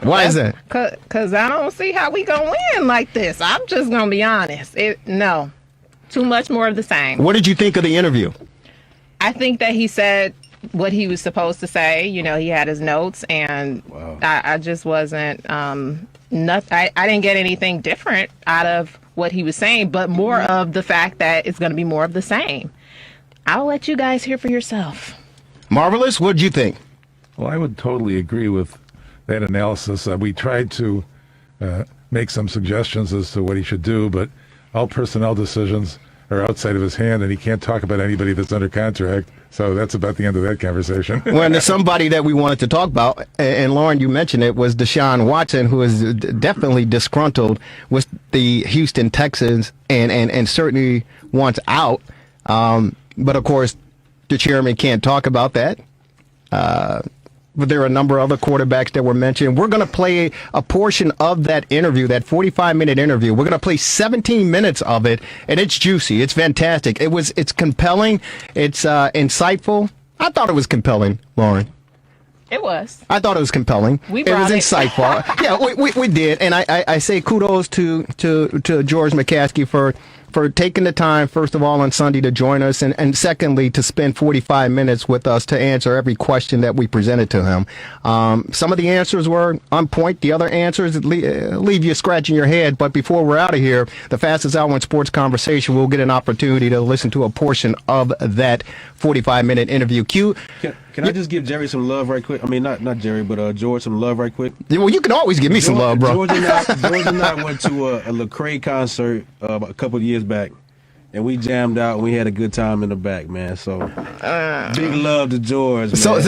Why is that? Because I don't see how we going to win like this. I'm just going to be honest. No. Too much more of the same. What did you think of the interview? I think that he said what he was supposed to say. You know, he had his notes, and I just wasn't I didn't get anything different out of what he was saying, but more of the fact that it's going to be more of the same. I'll let you guys hear for yourself. Marvelous, what did you think? Well, I would totally agree with that analysis. We tried to make some suggestions as to what he should do, but all personnel decisions are outside of his hand, and he can't talk about anybody that's under contract. So that's about the end of that conversation. Well, and there's somebody that we wanted to talk about, and Lauren, you mentioned it, was Deshaun Watson, who is definitely disgruntled with the Houston Texans and certainly wants out. But, of course, the chairman can't talk about that. But there are a number of other quarterbacks that were mentioned. We're going to play a portion of that interview, that 45-minute interview. We're going to play 17 minutes of it, and it's juicy. It's fantastic. It's compelling. It's insightful. I thought it was compelling, Lauren. It was. I thought it was compelling. It was insightful. Yeah, we did, and I say kudos to George McCaskey for taking the time, first of all, on Sunday to join us, and secondly, to spend 45 minutes with us to answer every question that we presented to him. Some of the answers were on point. The other answers leave you scratching your head. But before we're out of here, the fastest hour in sports conversation, we'll get an opportunity to listen to a portion of that 45-minute interview. Q. Can I just give Jerry some love right quick? I mean, not Jerry, but George some love right quick. Well, you can always give me some love, bro. George and I went to a Lecrae concert a couple of years back, and we jammed out and we had a good time in the back, man. So big love to George, man. So Get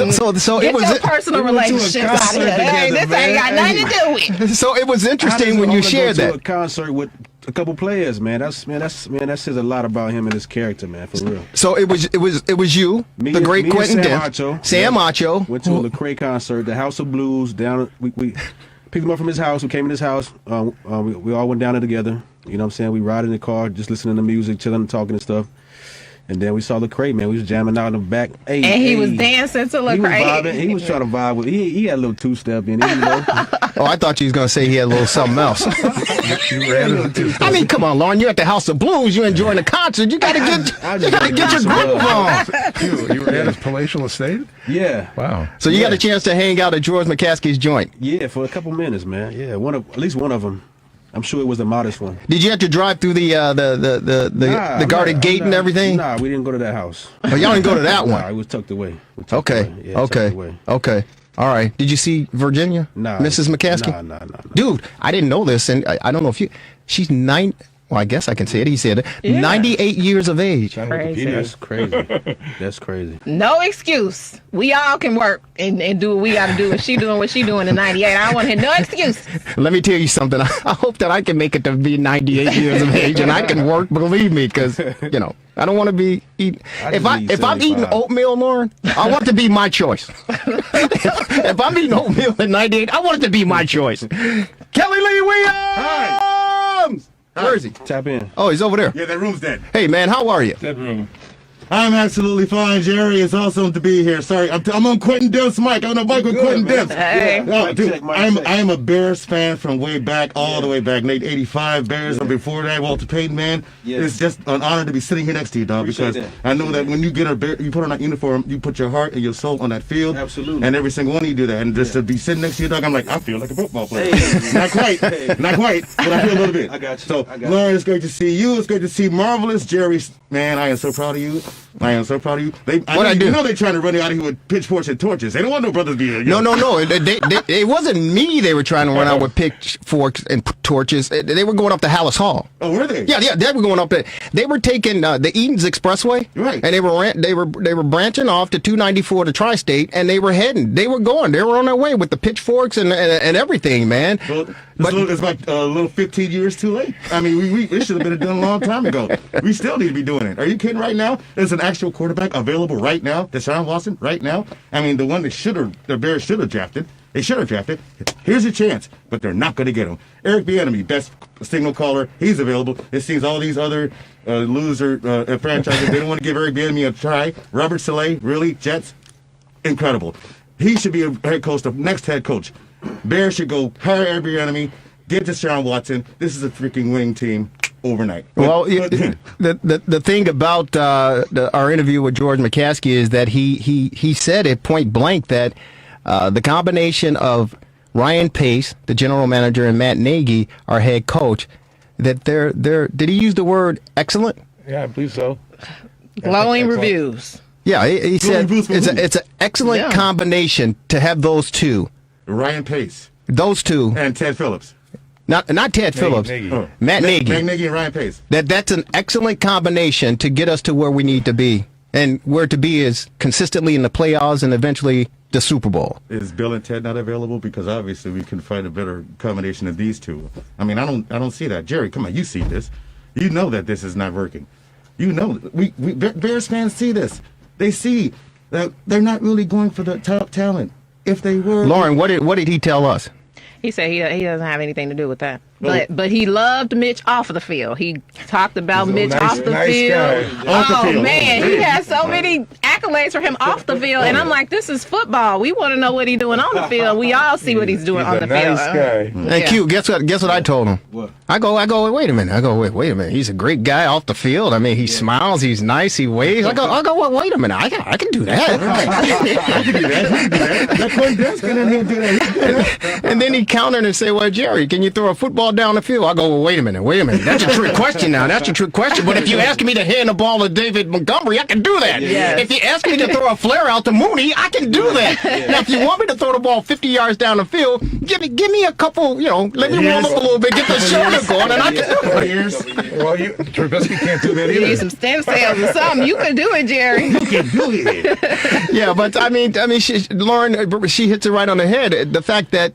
it was your personal relationship out of here. Hey, this ain't got nothing to do with. So it was interesting when you shared that. A concert with a couple players, man. That says a lot about him and his character, man, for real. So it was you, the great Quentin Dent, Sam Acho. Went to a Lecrae concert, the House of Blues. Down, we picked him up from his house. We came in his house. We all went down there together. You know what I'm saying? We ride in the car, just listening to music, chilling and talking and stuff. And then we saw Lecrae, man. We was jamming out in the back. And he was dancing to Lecrae. He was trying to vibe with. He had a little two-step in it, you know. Oh, I thought you was gonna say he had a little something else. I mean, come on, Lauren. You're at the House of Blues. You're enjoying the concert. You gotta get your groove on. You were at his palatial estate? Yeah. Wow. So you got a chance to hang out at George McCaskey's joint? Yeah, for a couple minutes, man. Yeah, at least one of them. I'm sure it was the modest one. Did you have to drive through the guarded gate and everything? Nah, we didn't go to that house. Oh, y'all didn't go to that one? Nah, it was tucked away. Okay. All right. Did you see Virginia? Nah. Mrs. McCaskey? Nah. Dude, I didn't know this, and I don't know if she's Well, I guess I can say it. He said 98 years of age. Crazy. That's crazy. That's crazy. No excuse. We all can work and do what we got to do. If she doing what she doing in 98, I don't want to hear no excuse. Let me tell you something. I hope that I can make it to be 98 years of age and I can work, believe me, because, I don't want to be eating. If I'm eating oatmeal, Lauren, I want it to be my choice. if I'm eating oatmeal at 98, I want it to be my choice. Kelly Lee Williams! Hi. Where is he? Tap in. Oh, he's over there. Yeah, that room's dead. Hey, man, how are you? Dead room. I'm absolutely fine, Jerry. It's awesome to be here. Sorry, I'm on Quentin Demp's mic. I'm on the mic with Quentin Demps. Hey. No, dude, I am a Bears fan from way back, all the way back. Late '85 Bears, and before that, Walter Payton, man. It's just an honor to be sitting here next to you, dog. Because I know that when you get you put on that uniform, you put your heart and your soul on that field. Absolutely. And every single one of you do that. And just to be sitting next to you, dog, I'm like, I feel like a football player. Not quite, not quite, but I feel a little bit. I got you. So, Lauren, it's great to see you. It's great to see Marvelous Jerry. Man, I am so proud of you. I am so proud of you. You know they're trying to run you out of here with pitchforks and torches. They don't want no brothers being here. No. It wasn't me they were trying to run out with pitchforks and torches. They were going up to Hallis Hall. Oh, were they? Yeah, they were going up there. They were taking the Edens Expressway. Right. And they were branching off to 294 to Tri-State, and they were heading. They were going. They were on their way with the pitchforks and everything, man. Well, it's like a little 15 years too late. I mean, it should have been done a long time ago. We still need to be doing it. Are you kidding right now? There's an actual quarterback available right now, Deshaun Watson, right now. I mean, the one that the Bears should have drafted. They should have drafted. Here's a chance, but they're not going to get him. Eric Bieniemy, best signal caller, he's available. It seems all these other loser franchises, they don't want to give Eric Bieniemy a try. Robert Saleh, really? Jets? Incredible. He should be a head coach, the next head coach. Bears should go hire Eric Bieniemy, get Deshaun Watson. This is a freaking winning team overnight. The thing about our interview with George McCaskey is that he said at point blank that the combination of Ryan Pace, the general manager, and Matt Nagy, our head coach, that they're did he use the word excellent? Yeah, I believe so. Glowing reviews. Yeah, he said it's an excellent combination to have those two. Ryan Pace. Those two. And Ted Phillips. Not Ted Phillips. Matt Nagy. Matt Nagy and Ryan Pace. That's an excellent combination to get us to where we need to be. And where to be is consistently in the playoffs and eventually the Super Bowl. Is Bill and Ted not available? Because obviously we can find a better combination of these two. I mean, I don't see that. Jerry, come on, you see this. You know that this is not working. You know, we Bears fans see this. They see that they're not really going for the top talent. If they were, Lauren, what did he tell us? He said he doesn't have anything to do with that. But he loved Mitch off of the field. He talked about Mitch off the field. Oh, man, he has so many accolades for him off the field. And I'm like, this is football. We want to know what he's doing on the field. We all see what he's doing on the field. And Q, guess what I told him? What? I go, wait a minute. Wait a minute. He's a great guy off the field. I mean, he smiles, he's nice, he waves. I go, wait a minute. I can do that. I can do that. That's what he does. And then he countered and say, well, Jerry, can you throw a football down the field? I go, well, wait a minute. That's a trick question now. That's a trick question. But if you ask me to hand the ball to David Montgomery, I can do that. Yes. If you ask me to throw a flare out to Mooney, I can do that. Now, if you want me to throw the ball 50 yards down the field, give me a couple, let me warm up a little bit, get the shoulder going, and I can do it. Well, Trubisky can't do that either. You need some stem cells or something. You can do it, Jerry. You can do it. Yeah, but I mean, Lauren, she hits it right on the head. The fact that,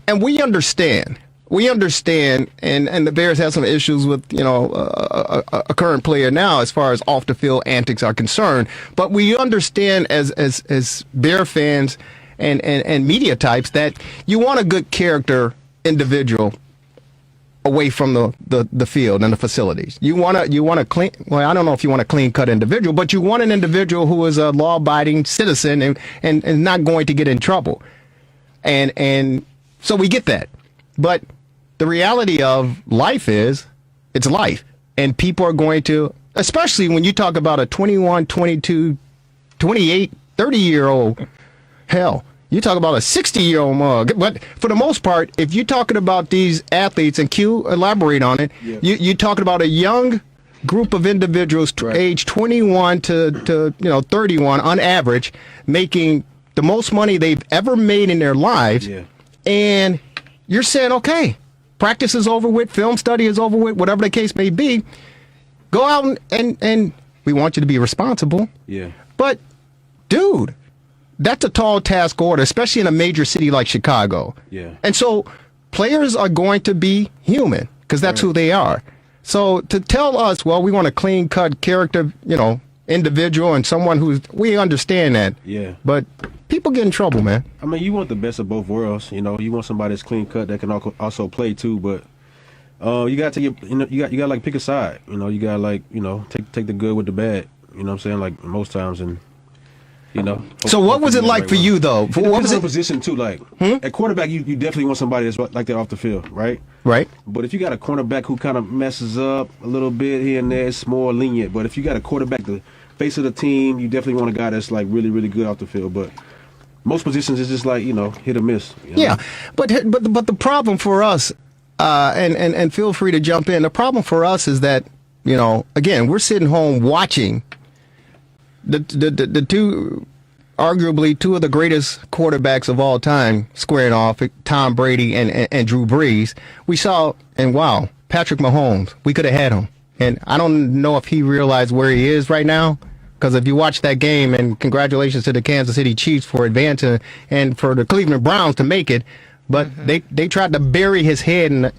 and we understand. And the Bears have some issues with, a current player now as far as off the field antics are concerned. But we understand as Bear fans and media types that you want a good character individual away from the field and the facilities. You want a clean, well, I don't know if you want a clean cut individual, but you want an individual who is a law abiding citizen and not going to get in trouble. And so we get that. But the reality of life is, it's life. And people are going to, especially when you talk about a 21, 22, 28, 30-year-old, hell, you talk about a 60-year-old mug. But for the most part, if you're talking about these athletes, and Q, elaborate on it, you're talking about a young group of individuals age 21 to 31 on average, making the most money they've ever made in their lives. Yeah. And you're saying, okay, practice is over with, film study is over with, whatever the case may be. Go out and we want you to be responsible. Yeah. But, dude, that's a tall task order, especially in a major city like Chicago. Yeah. And so players are going to be human because that's who they are. So to tell us, well, we want a clean-cut character, individual and someone we understand that. Yeah. But people get in trouble, man. I mean, you want the best of both worlds. You want somebody that's clean-cut that can also play too, but you got to you got to like pick a side. You got to like, take the good with the bad. You know what I'm saying? Like most times, and So what was it like for you though? What was the position too? Like at quarterback, you definitely want somebody that's like that off the field, right? Right. But if you got a cornerback who kind of messes up a little bit here and there, it's more lenient. But if you got a quarterback, the face of the team, you definitely want a guy that's like really, really good off the field. But most positions is just like hit or miss. Yeah, but the problem for us, and feel free to jump in. The problem for us is that again, we're sitting home watching the two, arguably two of the greatest quarterbacks of all time squaring off, Tom Brady and Drew Brees. We saw, and wow, Patrick Mahomes, we could have had him. And I don't know if he realized where he is right now, because if you watch that game, and congratulations to the Kansas City Chiefs for advancing and for the Cleveland Browns to make it, but they tried to bury his head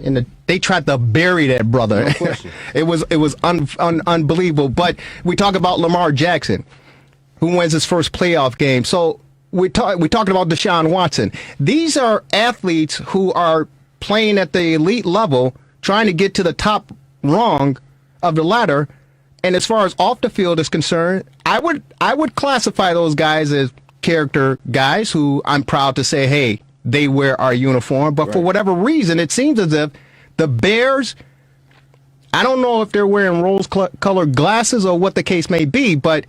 they tried to bury that brother. No question. It was unbelievable. But we talk about Lamar Jackson, who wins his first playoff game. So we're talking about Deshaun Watson. These are athletes who are playing at the elite level, trying to get to the top rung of the ladder. And as far as off the field is concerned, I would classify those guys as character guys who I'm proud to say, hey, they wear our uniform. But for whatever reason, it seems as if the Bears, I don't know if they're wearing rose-colored glasses or what the case may be, but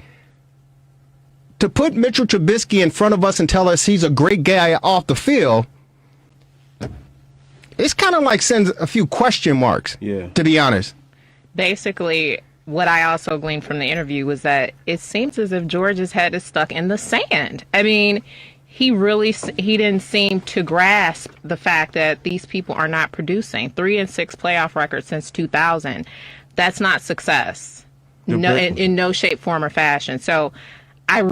to put Mitchell Trubisky in front of us and tell us he's a great guy off the field, it's kind of like sends a few question marks, to be honest. Basically, what I also gleaned from the interview was that it seems as if George's head is stuck in the sand. I mean, he didn't seem to grasp the fact that these people are not producing. 3-6 playoff records since 2000. That's not success. No, in no shape, form, or fashion. So I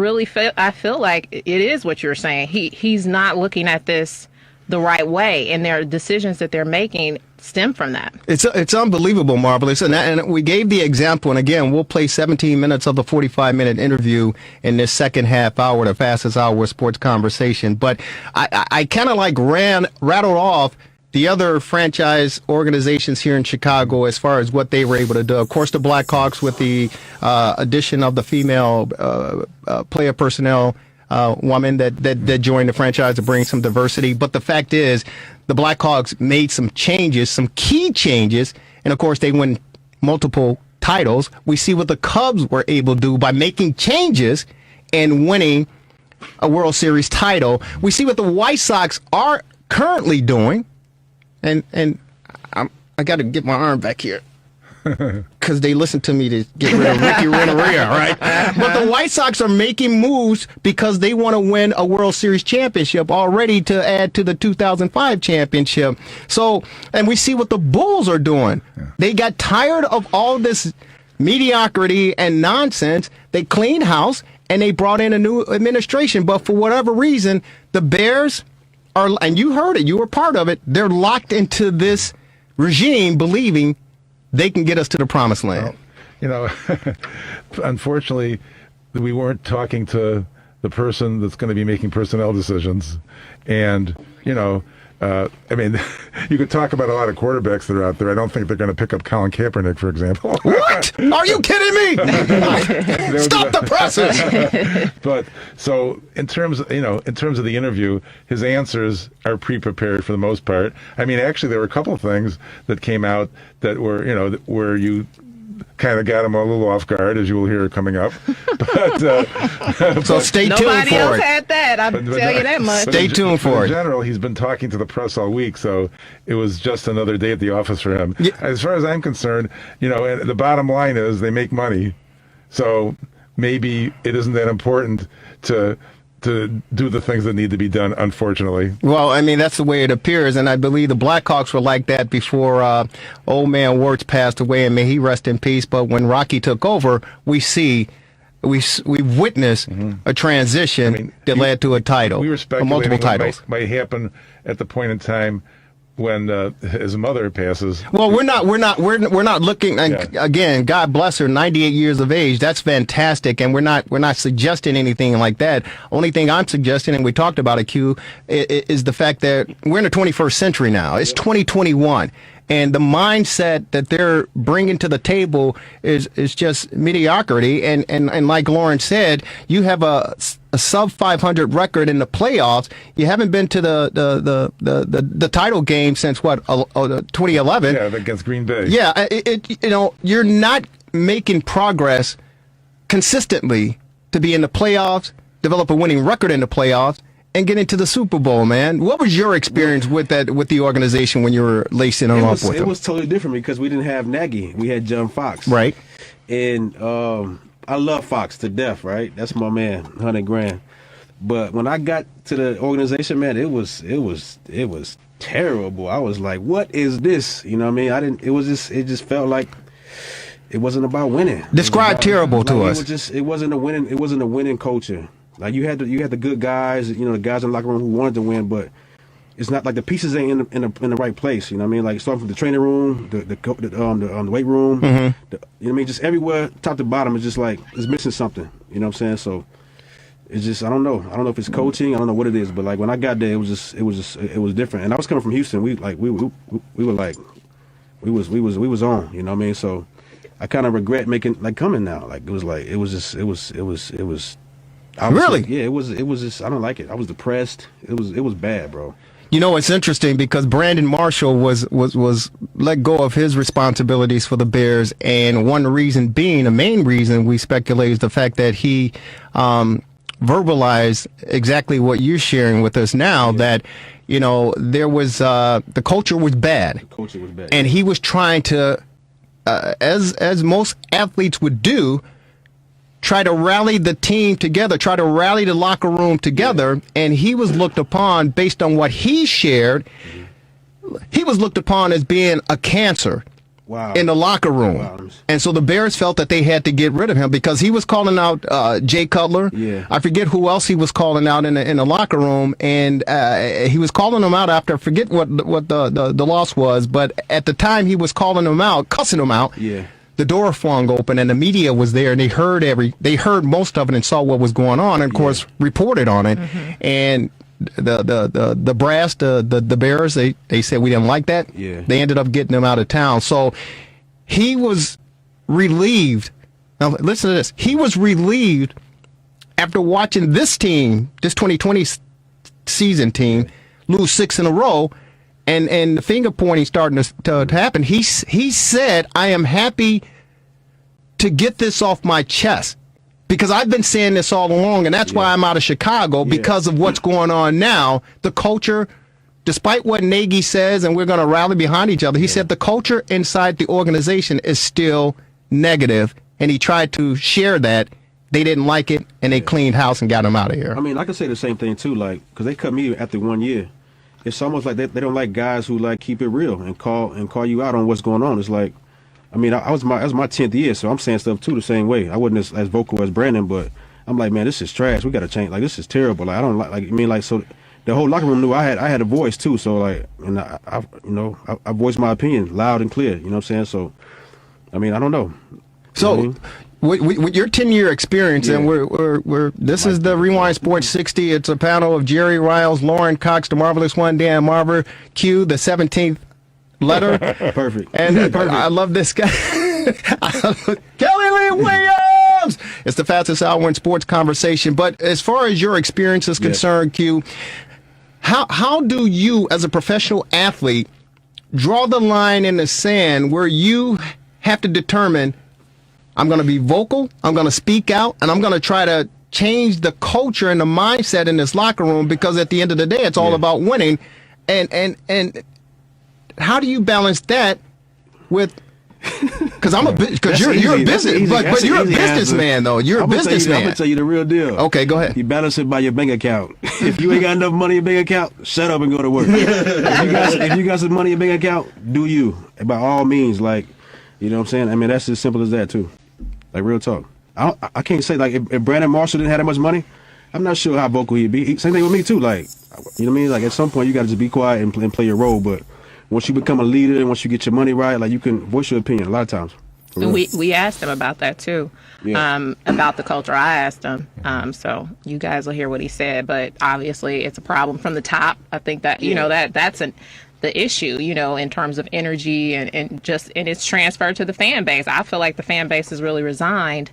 feel like it is what you're saying. He's not looking at this the right way, and their decisions that they're making stem from that. It's unbelievable, Marvelous. And we gave the example, and again, we'll play 17 minutes of the 45-minute interview in this second half hour, the fastest hour of sports conversation. But I kind of like rattled off the other franchise organizations here in Chicago as far as what they were able to do. Of course, the Blackhawks with the addition of the female player personnel woman that joined the franchise to bring some diversity. But the fact is, the Blackhawks made some changes, some key changes, and of course they win multiple titles. We see what the Cubs were able to do by making changes and winning a World Series title. We see what the White Sox are currently doing, and I got to get my arm back here, because they listened to me to get rid of Ricky Renteria, right? But the White Sox are making moves because they want to win a World Series championship already to add to the 2005 championship. So, and we see what the Bulls are doing. Yeah. They got tired of all this mediocrity and nonsense. They cleaned house and they brought in a new administration. But for whatever reason, the Bears are, and you heard it, you were part of it, they're locked into this regime believing they can get us to the promised land. Well, unfortunately, we weren't talking to the person that's going to be making personnel decisions. And, I mean, you could talk about a lot of quarterbacks that are out there. I don't think they're going to pick up Colin Kaepernick, for example. What? Are you kidding me? Stop the presses. But so in terms of the interview, his answers are pre-prepared for the most part. I mean, actually, there were a couple of things that came out that were, where you kind of got him a little off guard, as you will hear coming up. But, so stay tuned for it. Nobody else had that, I'll tell you that much. Stay tuned for it. In general, he's been talking to the press all week, so it was just another day at the office for him. Yeah. As far as I'm concerned, the bottom line is they make money, so maybe it isn't that important to to do the things that need to be done, unfortunately. Well, I mean, that's the way it appears, and I believe the Blackhawks were like that before old man Wirtz passed away, and may he rest in peace. But when Rocky took over, we've witnessed a transition that led to a title, we were speculating multiple titles. What might happen at the point in time when his mother passes. Well, we're not looking. Again, God bless her, 98 years of age. That's fantastic, and we're not suggesting anything like that. Only thing I'm suggesting, and we talked about it, Q, is the fact that we're in the 21st century now. It's 2021. And the mindset that they're bringing to the table is just mediocrity. And like Lauren said, you have a sub 500 record in the playoffs. You haven't been to the title game since 2011? Yeah, against Green Bay. Yeah, you're not making progress consistently to be in the playoffs, develop a winning record in the playoffs, and get into the Super Bowl, man. What was your experience with the organization when you were lacing them up with them? It was totally different because we didn't have Nagy. We had John Fox. Right. And I love Fox to death, right? That's my man, 100 grand. But when I got to the organization, man, it was terrible. I was like, what is this? You know what I mean? It just felt like it wasn't about winning. Describe terrible to us. It wasn't a winning culture. Like you had the good guys, the guys in the locker room who wanted to win, but it's not like the pieces ain't in the right place. You know what I mean? Like starting from the training room, the weight room, you know what I mean? Just everywhere, top to bottom, it's just like it's missing something. You know what I'm saying? So it's just I don't know if it's coaching, I don't know what it is, but like when I got there, it was different. And I was coming from Houston. We was on. You know what I mean? So I kind of regret coming now. Like it was. Really? Yeah, it was just I don't like it. I was depressed. It was bad, bro. You know, it's interesting because Brandon Marshall was let go of his responsibilities for the Bears, and one reason being, the main reason we speculate is the fact that he verbalized exactly what you're sharing with us now, that there was the culture was bad. The culture was bad. And he was trying to as most athletes would do, try to rally the team together, try to rally the locker room together, and he was looked upon, based on what he shared, he was looked upon as being a cancer in the locker room. Wow. And so the Bears felt that they had to get rid of him because he was calling out Jay Cutler. Yeah. I forget who else he was calling out in the locker room, and he was calling them out after, I forget what the loss was, but at the time he was calling them out, cussing them out. Yeah. The door flung open and the media was there, and they heard most of it and saw what was going on, and of course reported on it. And the brass, the Bears, they said we didn't like that. Yeah. They ended up getting him out of town. So he was relieved. Now listen to this. He was relieved after watching this team, this 2020 season team, lose 6 in a row. And the finger pointing starting to happen. He said, I am happy to get this off my chest because I've been saying this all along, and that's why I'm out of Chicago, because of what's going on now. The culture, despite what Nagy says, and we're going to rally behind each other, he said the culture inside the organization is still negative, and he tried to share that. They didn't like it, and they cleaned house and got him out of here. I mean, I can say the same thing, too, because they cut me after 1 year. It's almost like they don't like guys who keep it real and call you out on what's going on. It's like, I mean, that was my 10th year, so I'm saying stuff too the same way. I wasn't as vocal as Brandon, but I'm like, man, this is trash. We got to change. Like, this is terrible. Like, I don't like. So the whole locker room knew I had a voice too. So and I voiced my opinion loud and clear. You know what I'm saying? So, I mean, I don't know. So. With your 10-year experience, and this is the Rewind Sports 60. It's a panel of Jerry Riles, Lauren Cox, the Marvelous One, Dan Marver, Q, the 17th letter. Perfect. And perfect. I love this guy. Kelly Lee Williams! It's the fastest hour in sports conversation. But as far as your experience is concerned, Q, how do you, as a professional athlete, draw the line in the sand where you have to determine, I'm going to be vocal, I'm going to speak out, and I'm going to try to change the culture and the mindset in this locker room, because at the end of the day, it's all about winning. And how do you balance that with Because you're a business, but you're a businessman though. You're a businessman. I'm gonna tell you the real deal. Okay, go ahead. You balance it by your bank account. If you ain't got enough money in your bank account, shut up and go to work. if you got some money in your bank account, do you. By all means, like, you know what I'm saying? I mean, that's as simple as that too. Like, real talk. I can't say, like, if Brandon Marshall didn't have that much money, I'm not sure how vocal he'd be. Same thing with me too. Like, you know what I mean? Like, at some point you got to just be quiet and play your role. But once you become a leader and once you get your money right, like, you can voice your opinion a lot of times. And we asked him about that too, about the culture. I asked him, so you guys will hear what he said. But obviously, it's a problem from the top. I think that that's the issue, in terms of energy and it's transferred to the fan base. I feel like the fan base is really resigned.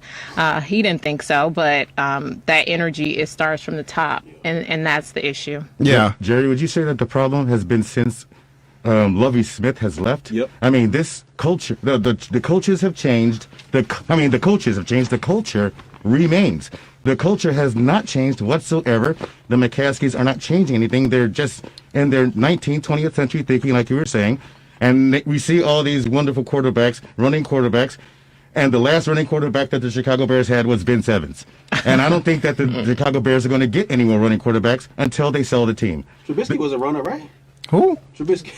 He didn't think so, but that energy, it starts from the top, and that's the issue. Yeah. Jerry, would you say that the problem has been since Lovie Smith has left? Yep. I mean, this culture, the coaches have changed. The coaches have changed. The culture remains. The culture has not changed whatsoever. The McCaskies are not changing anything. They're just in their 19th, 20th century thinking, like you were saying. And we see all these wonderful running quarterbacks. And the last running quarterback that the Chicago Bears had was Ben Simmons. And I don't think that the Chicago Bears are going to get any more running quarterbacks until they sell the team. Trubisky was a runner, right? Who? Trubisky.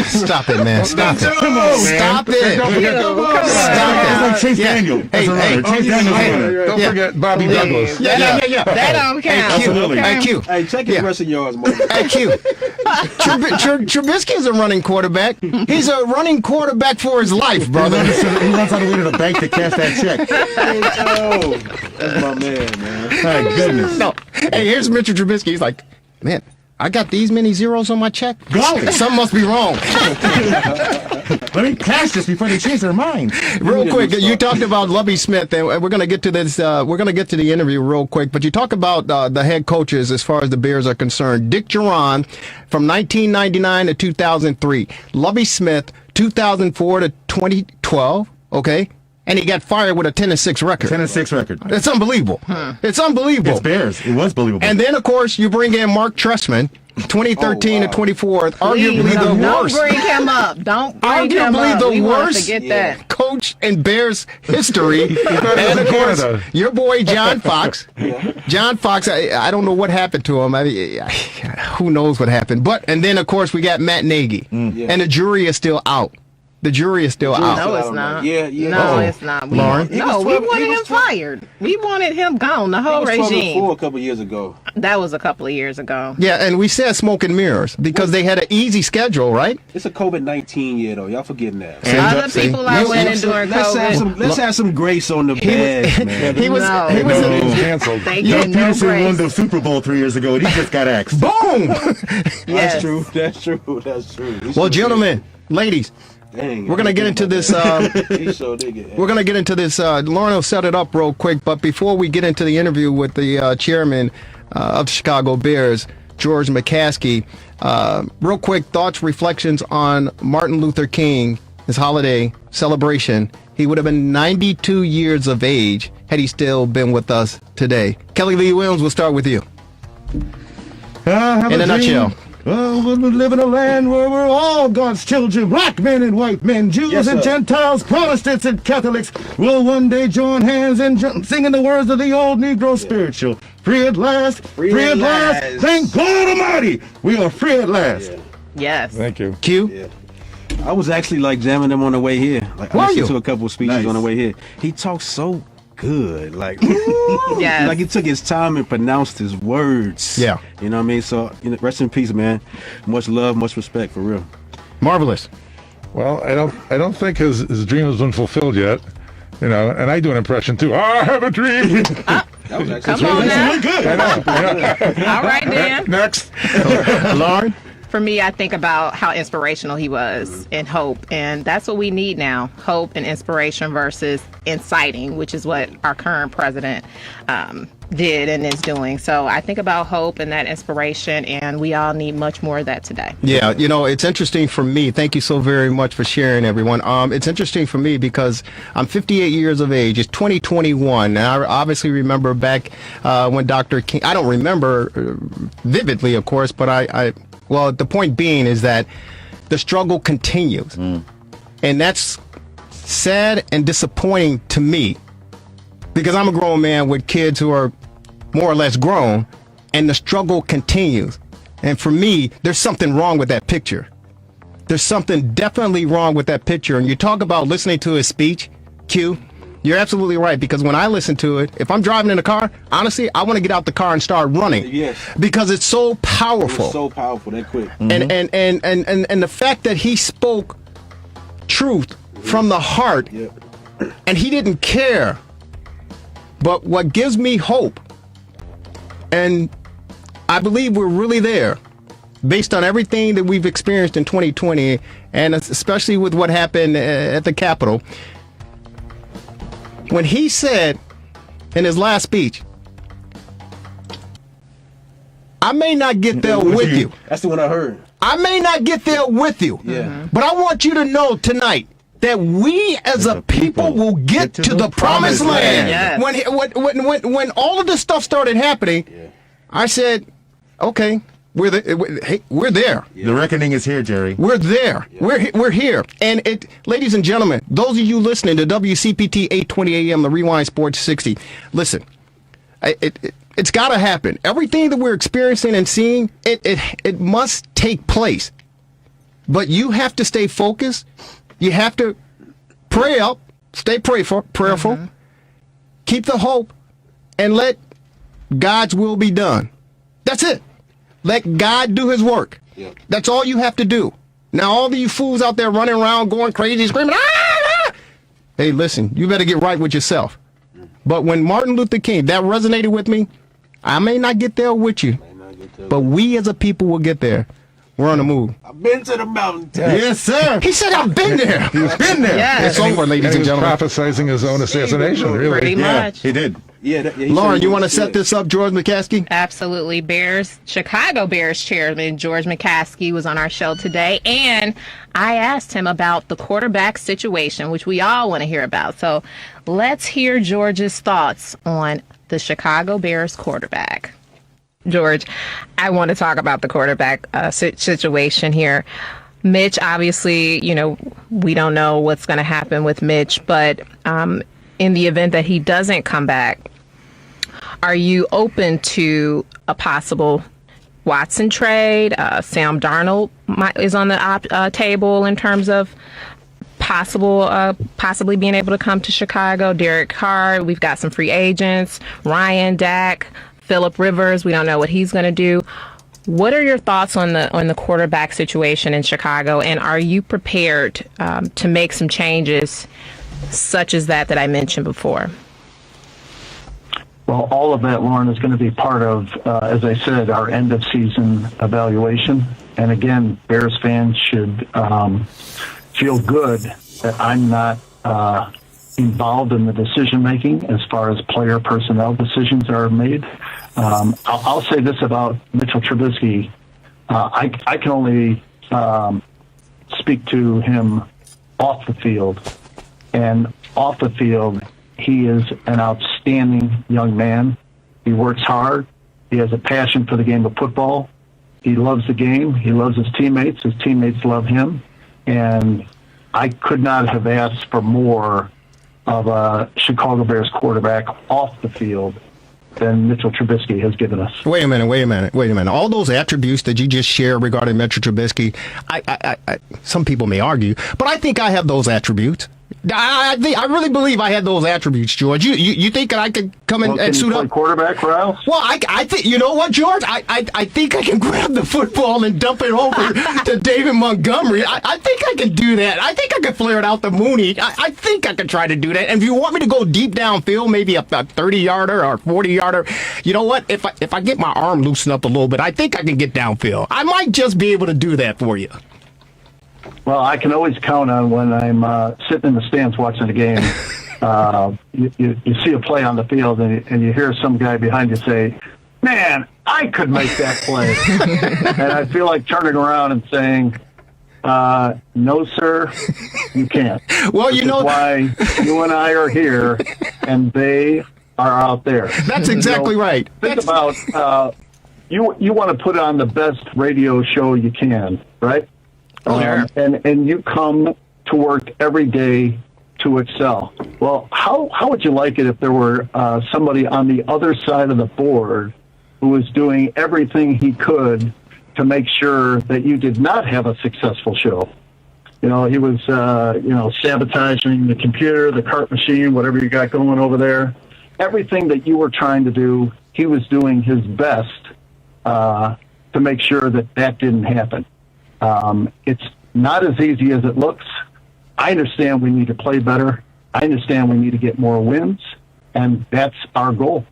Stop it, man. Stop it. Come on, man. Stop it. Stop it. It's like Chase Daniel. Hey, Chase Daniel. Don't forget Bobby Douglas. Yeah. That don't count. Absolutely. Hey, Q. Hey, check his rushing yards, man. Hey, Q. Trubisky is a running quarterback. He's a running quarterback for his life, brother. He runs out of way to the bank to cash that check. That's my man. My goodness. No. Hey, here's Mr. Trubisky. He's like, man, I got these many zeros on my check. Golly. Something must be wrong. Let me cash this before they change their mind. Real quick, you talked about Lovie Smith, and we're going to get to this. We're going to get to the interview real quick. But you talk about the head coaches as far as the Bears are concerned. Dick Joran from 1999 to 2003. Lovie Smith 2004 to 2012. Okay. And he got fired with a 10-6 record. 10-6 record. It's unbelievable. It's unbelievable. It's Bears. It was believable. And then, of course, you bring in Mark Trestman, 2013 to 24, arguably the worst. Don't bring him up. Don't bring him up. Arguably the We want worst to get that. coach in Bears history. And, of course, your boy John Fox. John Fox, I don't know what happened to him. I mean, who knows what happened. And then, of course, we got Matt Nagy. And the jury is still out. The jury is still out. No, it's not. Yeah. No, it's not. Lauren? We wanted him fired. We wanted him gone, the whole regime. He was 12-4 a couple years ago. That was a couple of years ago. Yeah, and we said smoke and mirrors because they had an easy schedule, right? It's a COVID-19 year, though. Y'all forgetting that. Other people I went in during COVID. Let's have some grace on the Bears, man. He was canceled. They Doug get no Peterson won grace. the Super Bowl 3 years ago, and he just got axed. boom. Yes. That's true. Well, gentlemen, ladies, Dang, we're gonna get into this. He sure did get We're gonna get into this. Lauren will set it up real quick, but before we get into the interview with the chairman of the Chicago Bears, George McCaskey, real quick thoughts, reflections on Martin Luther King, his holiday celebration. He would have been 92 years of age had he still been with us today. Kelly Lee Williams, we'll start with you. In a nutshell. Well, we live in a land where we're all God's children, black men and white men, Jews and Gentiles, Protestants and Catholics, will one day join hands and singing the words of the old Negro spiritual. Free at last, free at last, thank God Almighty, we are free at last. Yes. Thank you. Q? Yeah. I was actually like jamming them on the way here. Like, I listened to a couple of speeches on the way here. He talks so good, like Yes. like he took his time and pronounced his words. Yeah. You know what I mean? So, rest in peace, man. Much love, much respect, for real. Marvelous. Well, I don't think his dream has been fulfilled yet. And I do an impression too. I have a dream. Come on now. Really good. I know. All right, then. Next. Lauren? For me, I think about how inspirational he was and hope. And that's what we need now. Hope and inspiration versus inciting, which is what our current president did and is doing. So I think about hope and that inspiration, and we all need much more of that today. Yeah, it's interesting for me. Thank you so very much for sharing, everyone. It's interesting for me because I'm 58 years of age. It's 2021. And I obviously remember back when Dr. King, I don't remember vividly, of course, but well, the point being is that the struggle continues. And that's sad and disappointing to me because I'm a grown man with kids who are more or less grown, and the struggle continues. And for me, there's something wrong with that picture. There's something definitely wrong with that picture. And you talk about listening to his speech, Q. You're absolutely right, because when I listen to it, if I'm driving in a car, honestly, I want to get out the car and start running. Yes. Because it's so powerful. It's so powerful, that quick. And the fact that he spoke truth from the heart, and he didn't care. But what gives me hope, and I believe we're really there, based on everything that we've experienced in 2020, and especially with what happened at the Capitol, when he said in his last speech, I may not get there with you. That's the one I heard. I may not get there with you. Yeah. But I want you to know tonight that we as a people will get to the promised land. Yes. When all of this stuff started happening, I said, okay, we're there. The reckoning is here, Jerry. We're there. We're here. And ladies and gentlemen, those of you listening to WCPT 820 AM, the Rewind Sports 60, listen, it's got to happen. Everything that we're experiencing and seeing, it must take place. But you have to stay focused. You have to pray up, stay prayerful, keep the hope, and let God's will be done. That's it. Let God do his work. Yep. That's all you have to do. Now, all of you fools out there running around, going crazy, screaming, ah! Hey, listen, you better get right with yourself. But when Martin Luther King, that resonated with me. I may not get there with you, but we as a people will get there. We're on the move. I've been to the mountaintop. Yes, sir. He said, I've been there. He's been there. Yes. It's over, ladies and gentlemen. Prophesizing his own assassination, really. Pretty much. He did. Lauren, you want to set this up, George McCaskey? Absolutely. Chicago Bears chairman George McCaskey was on our show today, and I asked him about the quarterback situation, which we all want to hear about. So let's hear George's thoughts on the Chicago Bears quarterback. George, I want to talk about the quarterback situation here. Mitch, obviously, we don't know what's going to happen with Mitch, but in the event that he doesn't come back, are you open to a possible Watson trade? Sam Darnold is on the table in terms of possibly being able to come to Chicago. Derek Carr, we've got some free agents. Ryan, Dak, Phillip Rivers, we don't know what he's going to do. What are your thoughts on the quarterback situation in Chicago, and are you prepared to make some changes such as that I mentioned before? Well, all of that, Lauren, is going to be part of, as I said, our end of season evaluation. And again, Bears fans should feel good that I'm not involved in the decision making as far as player personnel decisions are made. I'll say this about Mitchell Trubisky. I can only speak to him off the field. And off the field, he is an outstanding young man. He works hard. He has a passion for the game of football. He loves the game. He loves his teammates. His teammates love him. And I could not have asked for more of a Chicago Bears quarterback off the field than Mitchell Trubisky has given us. Wait a minute. All those attributes that you just shared regarding Mitchell Trubisky, I some people may argue, but I think I have those attributes. I really believe I had those attributes, George. You think that I could come and suit up quarterback, Riles? Well, I think, you know what, George? I think I can grab the football and dump it over to David Montgomery. I think I can do that. I think I can flare it out to Mooney. I think I can try to do that. And if you want me to go deep downfield, maybe a 30-yarder or 40-yarder, you know what? If I get my arm loosened up a little bit, I think I can get downfield. I might just be able to do that for you. Well, I can always count on when I'm sitting in the stands watching the game. You see a play on the field and you hear some guy behind you say, "Man, I could make that play." And I feel like turning around and saying, "No, sir, you can't." Well, This is why you and I are here, and they are out there. That's exactly right. Think about you want to put on the best radio show you can, right? And you come to work every day to excel. Well, how would you like it if there were somebody on the other side of the board who was doing everything he could to make sure that you did not have a successful show? He was, sabotaging the computer, the cart machine, whatever you got going over there. Everything that you were trying to do, he was doing his best to make sure that didn't happen. It's not as easy as it looks. I understand we need to play better. I understand we need to get more wins, and that's our goal.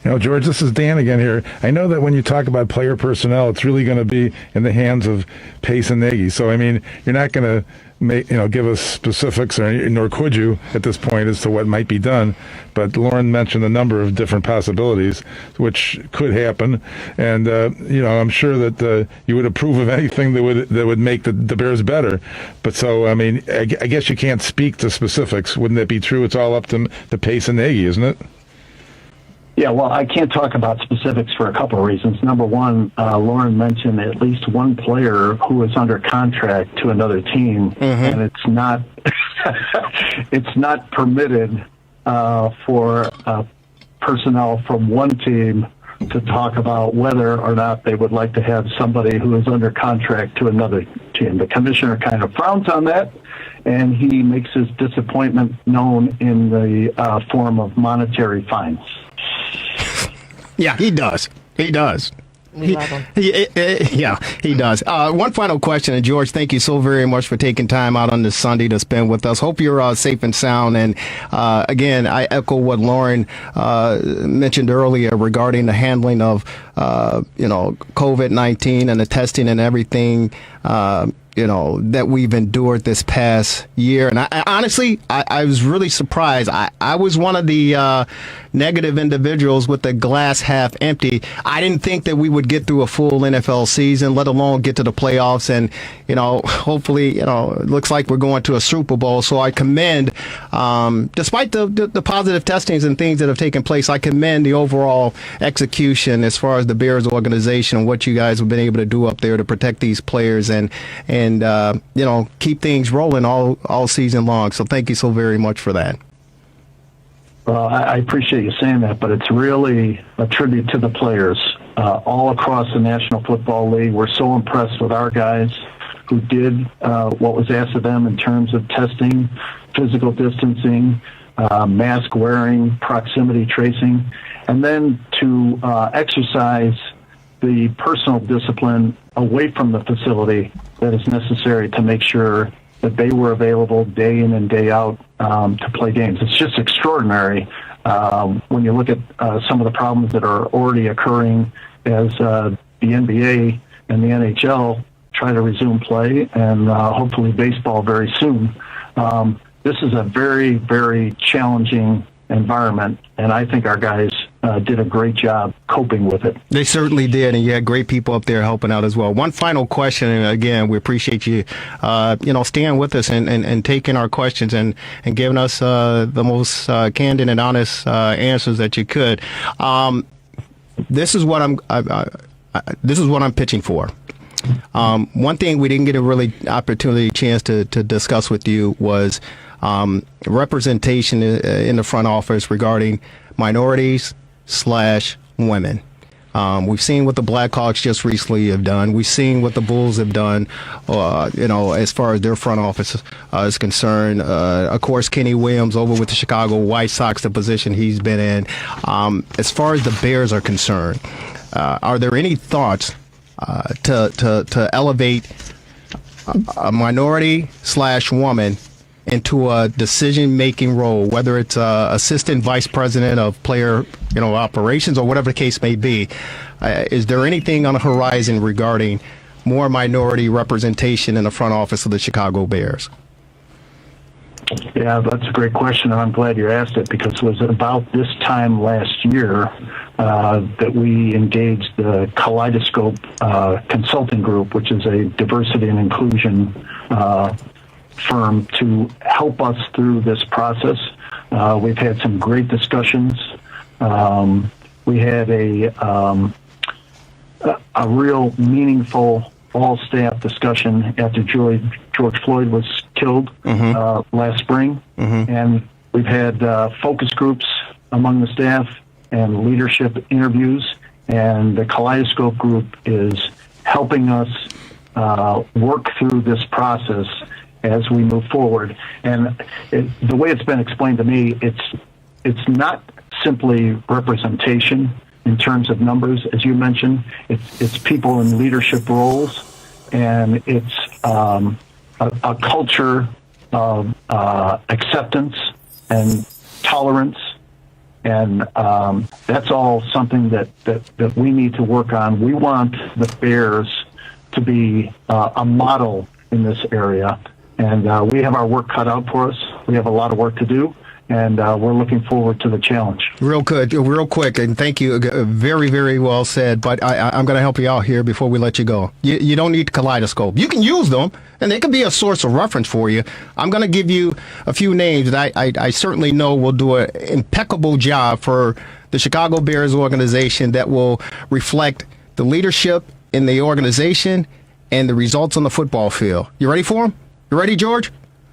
George, this is Dan again here. I know that when you talk about player personnel, it's really going to be in the hands of Pace and Nagy. So, you're not going to give us specifics, nor could you at this point, as to what might be done. But Lauren mentioned a number of different possibilities which could happen, and I'm sure that you would approve of anything that would make the Bears better. But so, I guess you can't speak to specifics. Wouldn't that be true? It's all up to Pace and Nagy, isn't it? Yeah, well, I can't talk about specifics for a couple of reasons. Number one, Lauren mentioned at least one player who is under contract to another team, and it's not it's not permitted for personnel from one team to talk about whether or not they would like to have somebody who is under contract to another team. The commissioner kind of frowns on that, and he makes his disappointment known in the form of monetary fines. Yeah, he does. He does. We love him. He does. One final question, and George, thank you so very much for taking time out on this Sunday to spend with us. Hope you're safe and sound. And again, I echo what Lauren mentioned earlier regarding the handling of COVID-19 and the testing and everything. That we've endured this past year. And I honestly was really surprised. I was one of the negative individuals with the glass half empty. I didn't think that we would get through a full NFL season, let alone get to the playoffs. And, hopefully, it looks like we're going to a Super Bowl. So I commend, despite the positive testings and things that have taken place, I commend the overall execution as far as the Bears organization and what you guys have been able to do up there to protect these players and keep things rolling all season long. So thank you so very much for that. Well, I appreciate you saying that, but it's really a tribute to the players all across the National Football League. We're so impressed with our guys who did what was asked of them in terms of testing, physical distancing, mask wearing, proximity tracing, and then to exercise the personal discipline away from the facility that is necessary to make sure that they were available day in and day out to play games. It's just extraordinary when you look at some of the problems that are already occurring as the NBA and the NHL try to resume play, and hopefully baseball very soon. This is a very, very challenging environment, and I think our guys did a great job coping with it. They certainly did, and you had great people up there helping out as well. One final question, and again, we appreciate you, staying with us and taking our questions and giving us the most candid and honest answers that you could. This is what I'm pitching for. One thing we didn't get a really chance to discuss with you was representation in the front office regarding minorities / women. We've seen what the Blackhawks just recently have done. We've seen what the Bulls have done, as far as their front office is concerned. Of course, Kenny Williams over with the Chicago White Sox, the position he's been in. As far as the Bears are concerned, are there any thoughts to elevate a minority / woman into a decision-making role, whether it's assistant vice president of player, operations or whatever the case may be? Is there anything on the horizon regarding more minority representation in the front office of the Chicago Bears? Yeah, that's a great question, and I'm glad you asked it, because it was about this time last year that we engaged the Kaleidoscope Consulting Group, which is a diversity and inclusion firm, to help us through this process. We've had some great discussions. We had a real meaningful all-staff discussion after George George Floyd was killed last spring. And we've had focus groups among the staff and leadership interviews. And the Kaleidoscope Group is helping us work through this process as we move forward. And the way it's been explained to me, it's not simply representation in terms of numbers, as you mentioned. It's people in leadership roles, and it's a culture of acceptance and tolerance. And that's all something that we need to work on. We want the Bears to be a model in this area. And we have our work cut out for us. We have a lot of work to do, and we're looking forward to the challenge. Real good, real quick, and thank you. Very, very well said. But I'm going to help you out here before we let you go. You don't need Kaleidoscope. You can use them, and they can be a source of reference for you. I'm going to give you a few names that I certainly know will do an impeccable job for the Chicago Bears organization that will reflect the leadership in the organization and the results on the football field. You ready for them? You ready, George?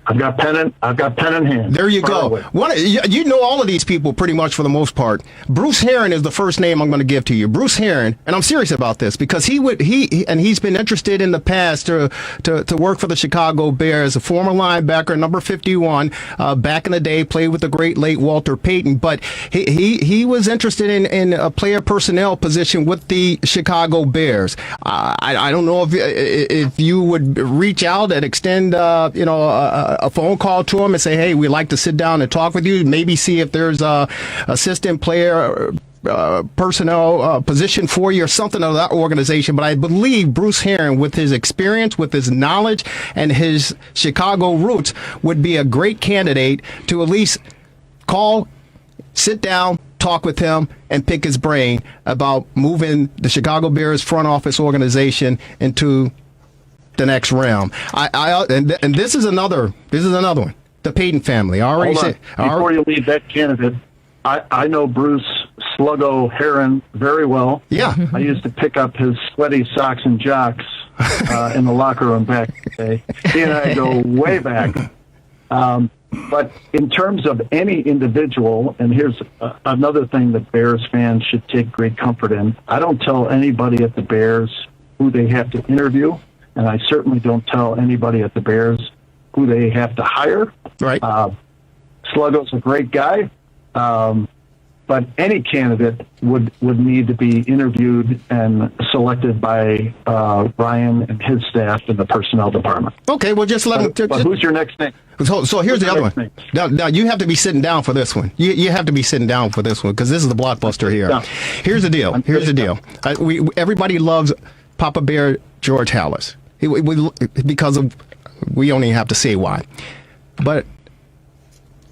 I've got pen in hand. There you go. You know all of these people pretty much for the most part. Bruce Herron is the first name I'm going to give to you. Bruce Herron, and I'm serious about this because he's been interested in the past to work for the Chicago Bears, a former linebacker, number 51, back in the day, played with the great late Walter Payton, but he was interested in a player personnel position with the Chicago Bears. I don't know if you would reach out and extend a phone call to him and say, hey, we'd like to sit down and talk with you, maybe see if there's a assistant player personnel position for you or something of that organization. But I believe Bruce Herron, with his experience, with his knowledge, and his Chicago roots, would be a great candidate to at least call, sit down, talk with him, and pick his brain about moving the Chicago Bears front office organization into the next realm. And this is another one. The Payton family. I already said. Before you leave that candidate, I know Bruce Sluggo Herron very well. Yeah. I used to pick up his sweaty socks and jocks in the locker room back in the day. He and I go way back. But in terms of any individual, and here's another thing that Bears fans should take great comfort in. I don't tell anybody at the Bears who they have to interview. And I certainly don't tell anybody at the Bears who they have to hire. Right. Sluggo's a great guy, but any candidate would need to be interviewed and selected by Ryan and his staff in the personnel department. Okay, well, just let him. But who's your next name? So here's the other one. Now you have to be sitting down for this one. You have to be sitting down for this one because this is the blockbuster here. Yeah. Here's the deal. Everybody loves Papa Bear George Halas. Because we only have to say why. But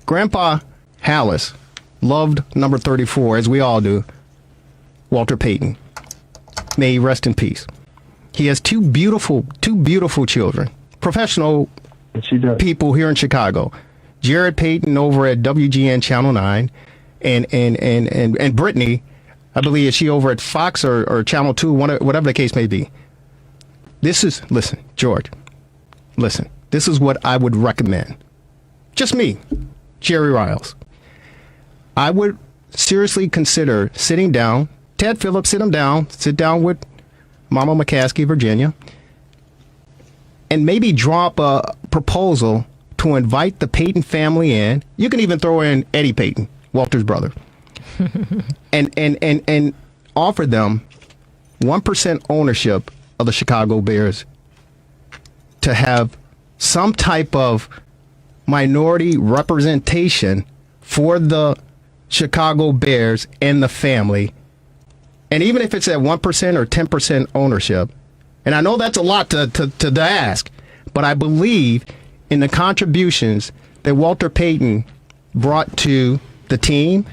Grandpa Halas loved number 34, as we all do, Walter Payton. May he rest in peace. He has two beautiful children, professional people here in Chicago. Jared Payton over at WGN Channel 9, and Brittany, I believe, is she over at Fox or Channel 2, whatever the case may be. Listen, George, this is what I would recommend. Just me, Jerry Riles. I would seriously consider sitting down, Ted Phillips, sit down with Mama McCaskey, Virginia, and maybe drop a proposal to invite the Payton family in. You can even throw in Eddie Payton, Walter's brother, and offer them 1% ownership of the Chicago Bears, to have some type of minority representation for the Chicago Bears and the family. And even if it's at 1% or 10% ownership, and I know that's a lot to ask, but I believe in the contributions that Walter Payton brought to the team,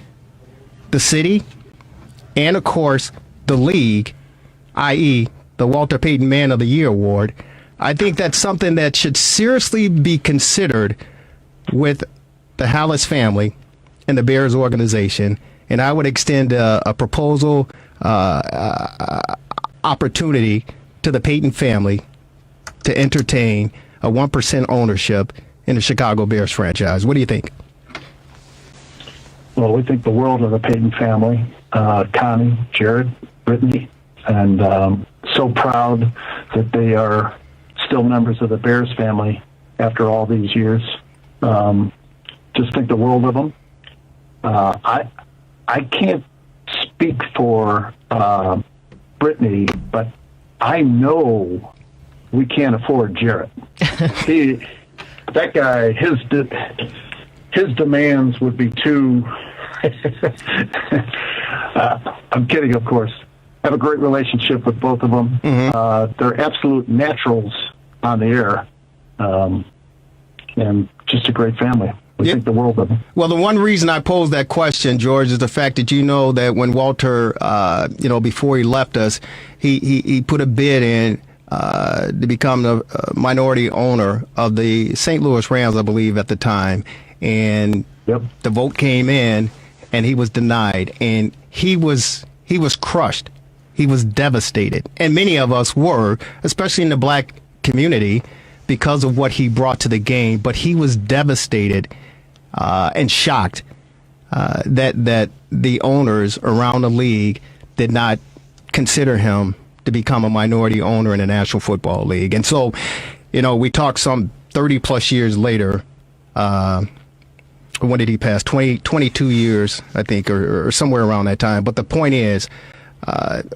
the city, and of course the league, i.e., the Walter Payton Man of the Year Award. I think that's something that should seriously be considered with the Halas family and the Bears organization. And I would extend a proposal opportunity to the Payton family to entertain a 1% ownership in the Chicago Bears franchise. What do you think? Well, we think the world of the Payton family, Connie, Jared, Brittany, and so proud that they are still members of the Bears family after all these years. Just think the world of them. I can't speak for Brittany, but I know we can't afford Jarrett. That guy, his demands would be too. I'm kidding, of course. I have a great relationship with both of them. Mm-hmm. They're absolute naturals on the air, and just a great family. We think the world of them. Well, the one reason I posed that question, George, is the fact that you know that when Walter, before he left us, he put a bid in to become the minority owner of the St. Louis Rams, I believe, at the time. And the vote came in, and he was denied. And he was crushed. He was devastated. And many of us were, especially in the black community, because of what he brought to the game. But he was devastated and shocked that the owners around the league did not consider him to become a minority owner in the National Football League. And so, we talked some 30 plus years later. When did he pass? 22 years, I think, or somewhere around that time. But the point is,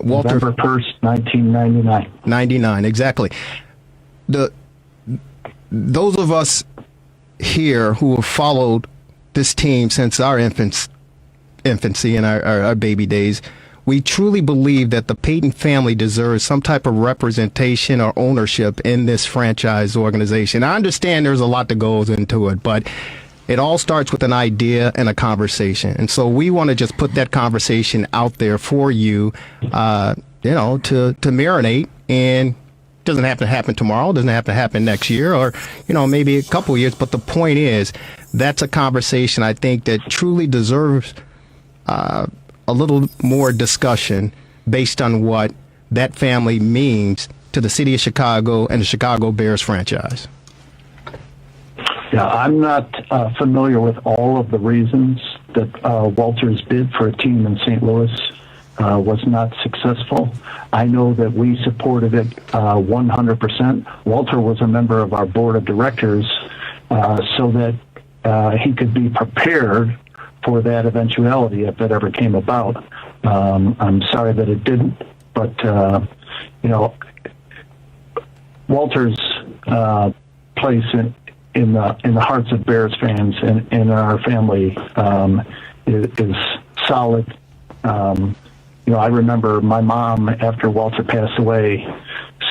Walter. November 1st, 1999. 99, exactly. Those of us here who have followed this team since our infancy and our baby days, we truly believe that the Payton family deserves some type of representation or ownership in this franchise organization. I understand there's a lot that goes into it, but it all starts with an idea and a conversation. And so we want to just put that conversation out there for you, to marinate. And doesn't have to happen tomorrow, doesn't have to happen next year, or maybe a couple of years, but the point is that's a conversation I think that truly deserves a little more discussion based on what that family means to the city of Chicago and the Chicago Bears franchise. Yeah, I'm not familiar with all of the reasons that Walter's bid for a team in St. Louis was not successful. I know that we supported it 100%. Walter was a member of our board of directors so that he could be prepared for that eventuality if it ever came about. I'm sorry that it didn't, but Walter's place in the hearts of Bears fans and in our family is solid. I remember my mom, after Walter passed away,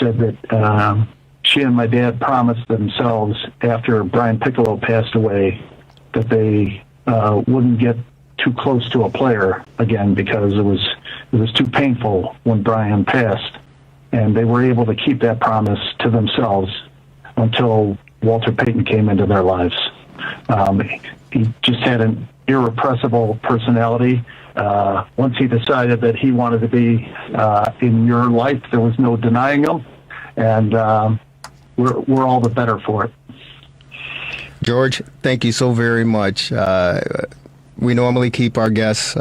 said that she and my dad promised themselves after Brian Piccolo passed away that they wouldn't get too close to a player again because it was too painful when Brian passed. And they were able to keep that promise to themselves until Walter Payton came into their lives. He just had an irrepressible personality. Once he decided that he wanted to be in your life, there was no denying him, and we're all the better for it. George, thank you so very much. We normally keep our guests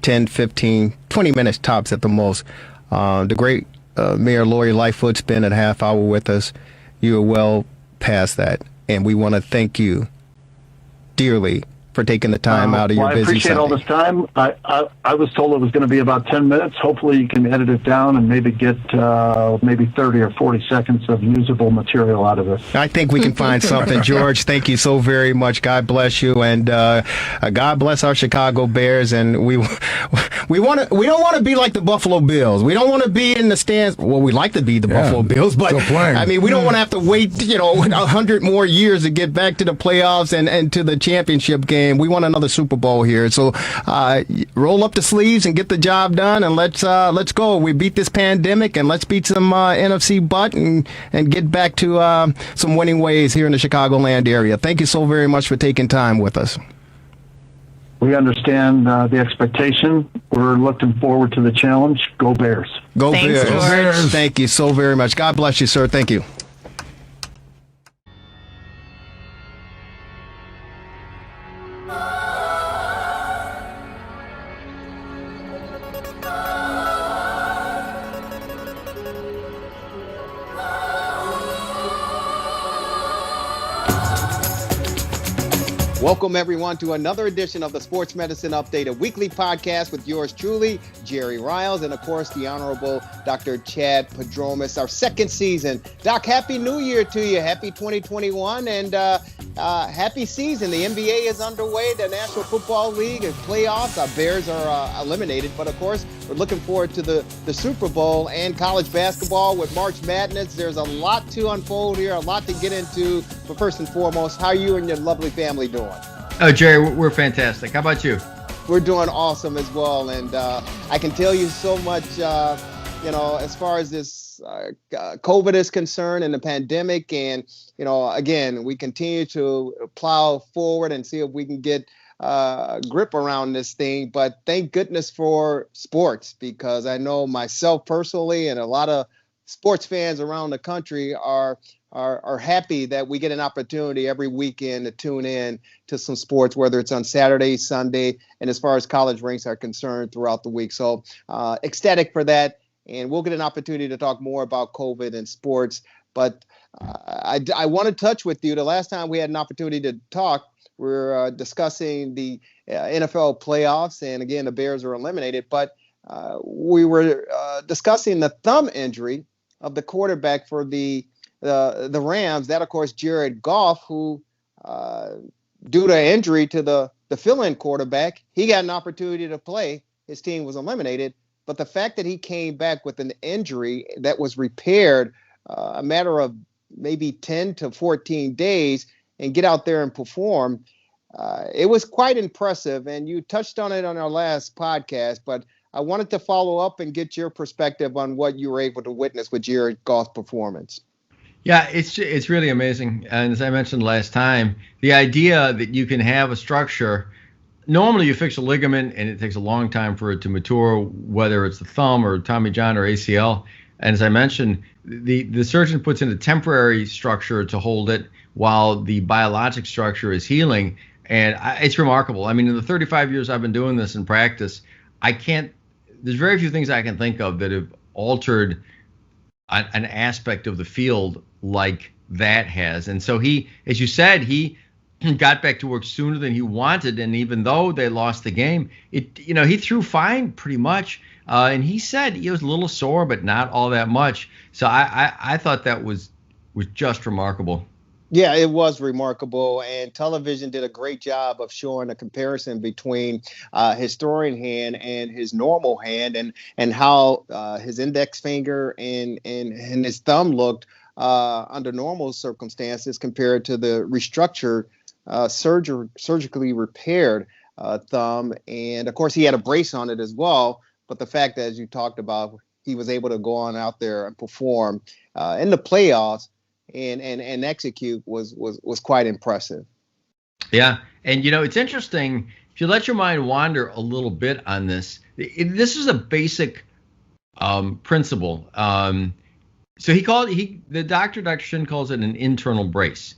10, 15, 20 minutes tops at the most. The great Mayor Lori Lightfoot's been a half hour with us. You are well past that, and we want to thank you dearly for taking the time out of your busy I appreciate Sunday. all this time. I was told it was going to be about 10 minutes. Hopefully you can edit it down and maybe get maybe 30 or 40 seconds of usable material out of it. I think we can find something. George, thank you so very much. God bless you, and God bless our Chicago Bears. And we don't want to be like the Buffalo Bills. We don't want to be in the stands. Well, we like to be the Buffalo Bills, but I mean, we don't want to have to wait 100 more years to get back to the playoffs and to the championship game. We want another Super Bowl here. So roll up the sleeves and get the job done, and let's go. We beat this pandemic, and let's beat some NFC butt and get back to some winning ways here in the Chicagoland area. Thank you so very much for taking time with us. We understand the expectation. We're looking forward to the challenge. Go Bears. Go Thanks, Bears. George. Thank you so very much. God bless you, sir. Thank you. Welcome, everyone, to another edition of the Sports Medicine Update, a weekly podcast with yours truly, Jerry Riles, and, of course, the Honorable Dr. Chad Padromas, our second season. Doc, Happy New Year to you. Happy 2021, and happy season. The NBA is underway, the National Football League and playoffs. Our Bears are eliminated, but, of course, we're looking forward to the Super Bowl and college basketball with March Madness. There's a lot to unfold here, a lot to get into. But first and foremost, how are you and your lovely family doing? Oh, Jerry, we're fantastic. How about you? We're doing awesome as well. And I can tell you so much, as far as this COVID is concerned and the pandemic. And, again, we continue to plow forward and see if we can get grip around this thing. But thank goodness for sports, because I know myself personally and a lot of sports fans around the country are happy that we get an opportunity every weekend to tune in to some sports, whether it's on Saturday, Sunday, and as far as college ranks are concerned throughout the week. So ecstatic for that. And we'll get an opportunity to talk more about COVID and sports. But I want to touch with you. The last time we had an opportunity to talk, we were discussing the NFL playoffs. And again, the Bears are eliminated. But we were discussing the thumb injury of the quarterback for the Rams. That, of course, Jared Goff, who due to injury to the fill-in quarterback, he got an opportunity to play. His team was eliminated. But the fact that he came back with an injury that was repaired a matter of maybe 10 to 14 days and get out there and perform, it was quite impressive. And you touched on it on our last podcast, but I wanted to follow up and get your perspective on what you were able to witness with Jared Goff's performance. Yeah, it's really amazing. And as I mentioned last time, the idea that you can have a structure, normally you fix a ligament and it takes a long time for it to mature, whether it's the thumb or Tommy John or ACL. And as I mentioned, the surgeon puts in a temporary structure to hold it while the biologic structure is healing. And it's remarkable. I mean, in the 35 years I've been doing this in practice, there's very few things I can think of that have altered an aspect of the field like that has. And so he, as you said, he got back to work sooner than he wanted. And even though they lost the game, he threw fine pretty much. And he said he was a little sore, but not all that much. So I thought that was just remarkable. Yeah, it was remarkable, and television did a great job of showing a comparison between his throwing hand and his normal hand, and how his index finger and his thumb looked under normal circumstances compared to the restructured, surgically repaired thumb. And of course, he had a brace on it as well. But the fact that, as you talked about, he was able to go on out there and perform in the playoffs and execute was quite impressive. Yeah. And, it's interesting. If you let your mind wander a little bit on this, this is a basic principle. So the doctor, Dr. Shin, calls it an internal brace.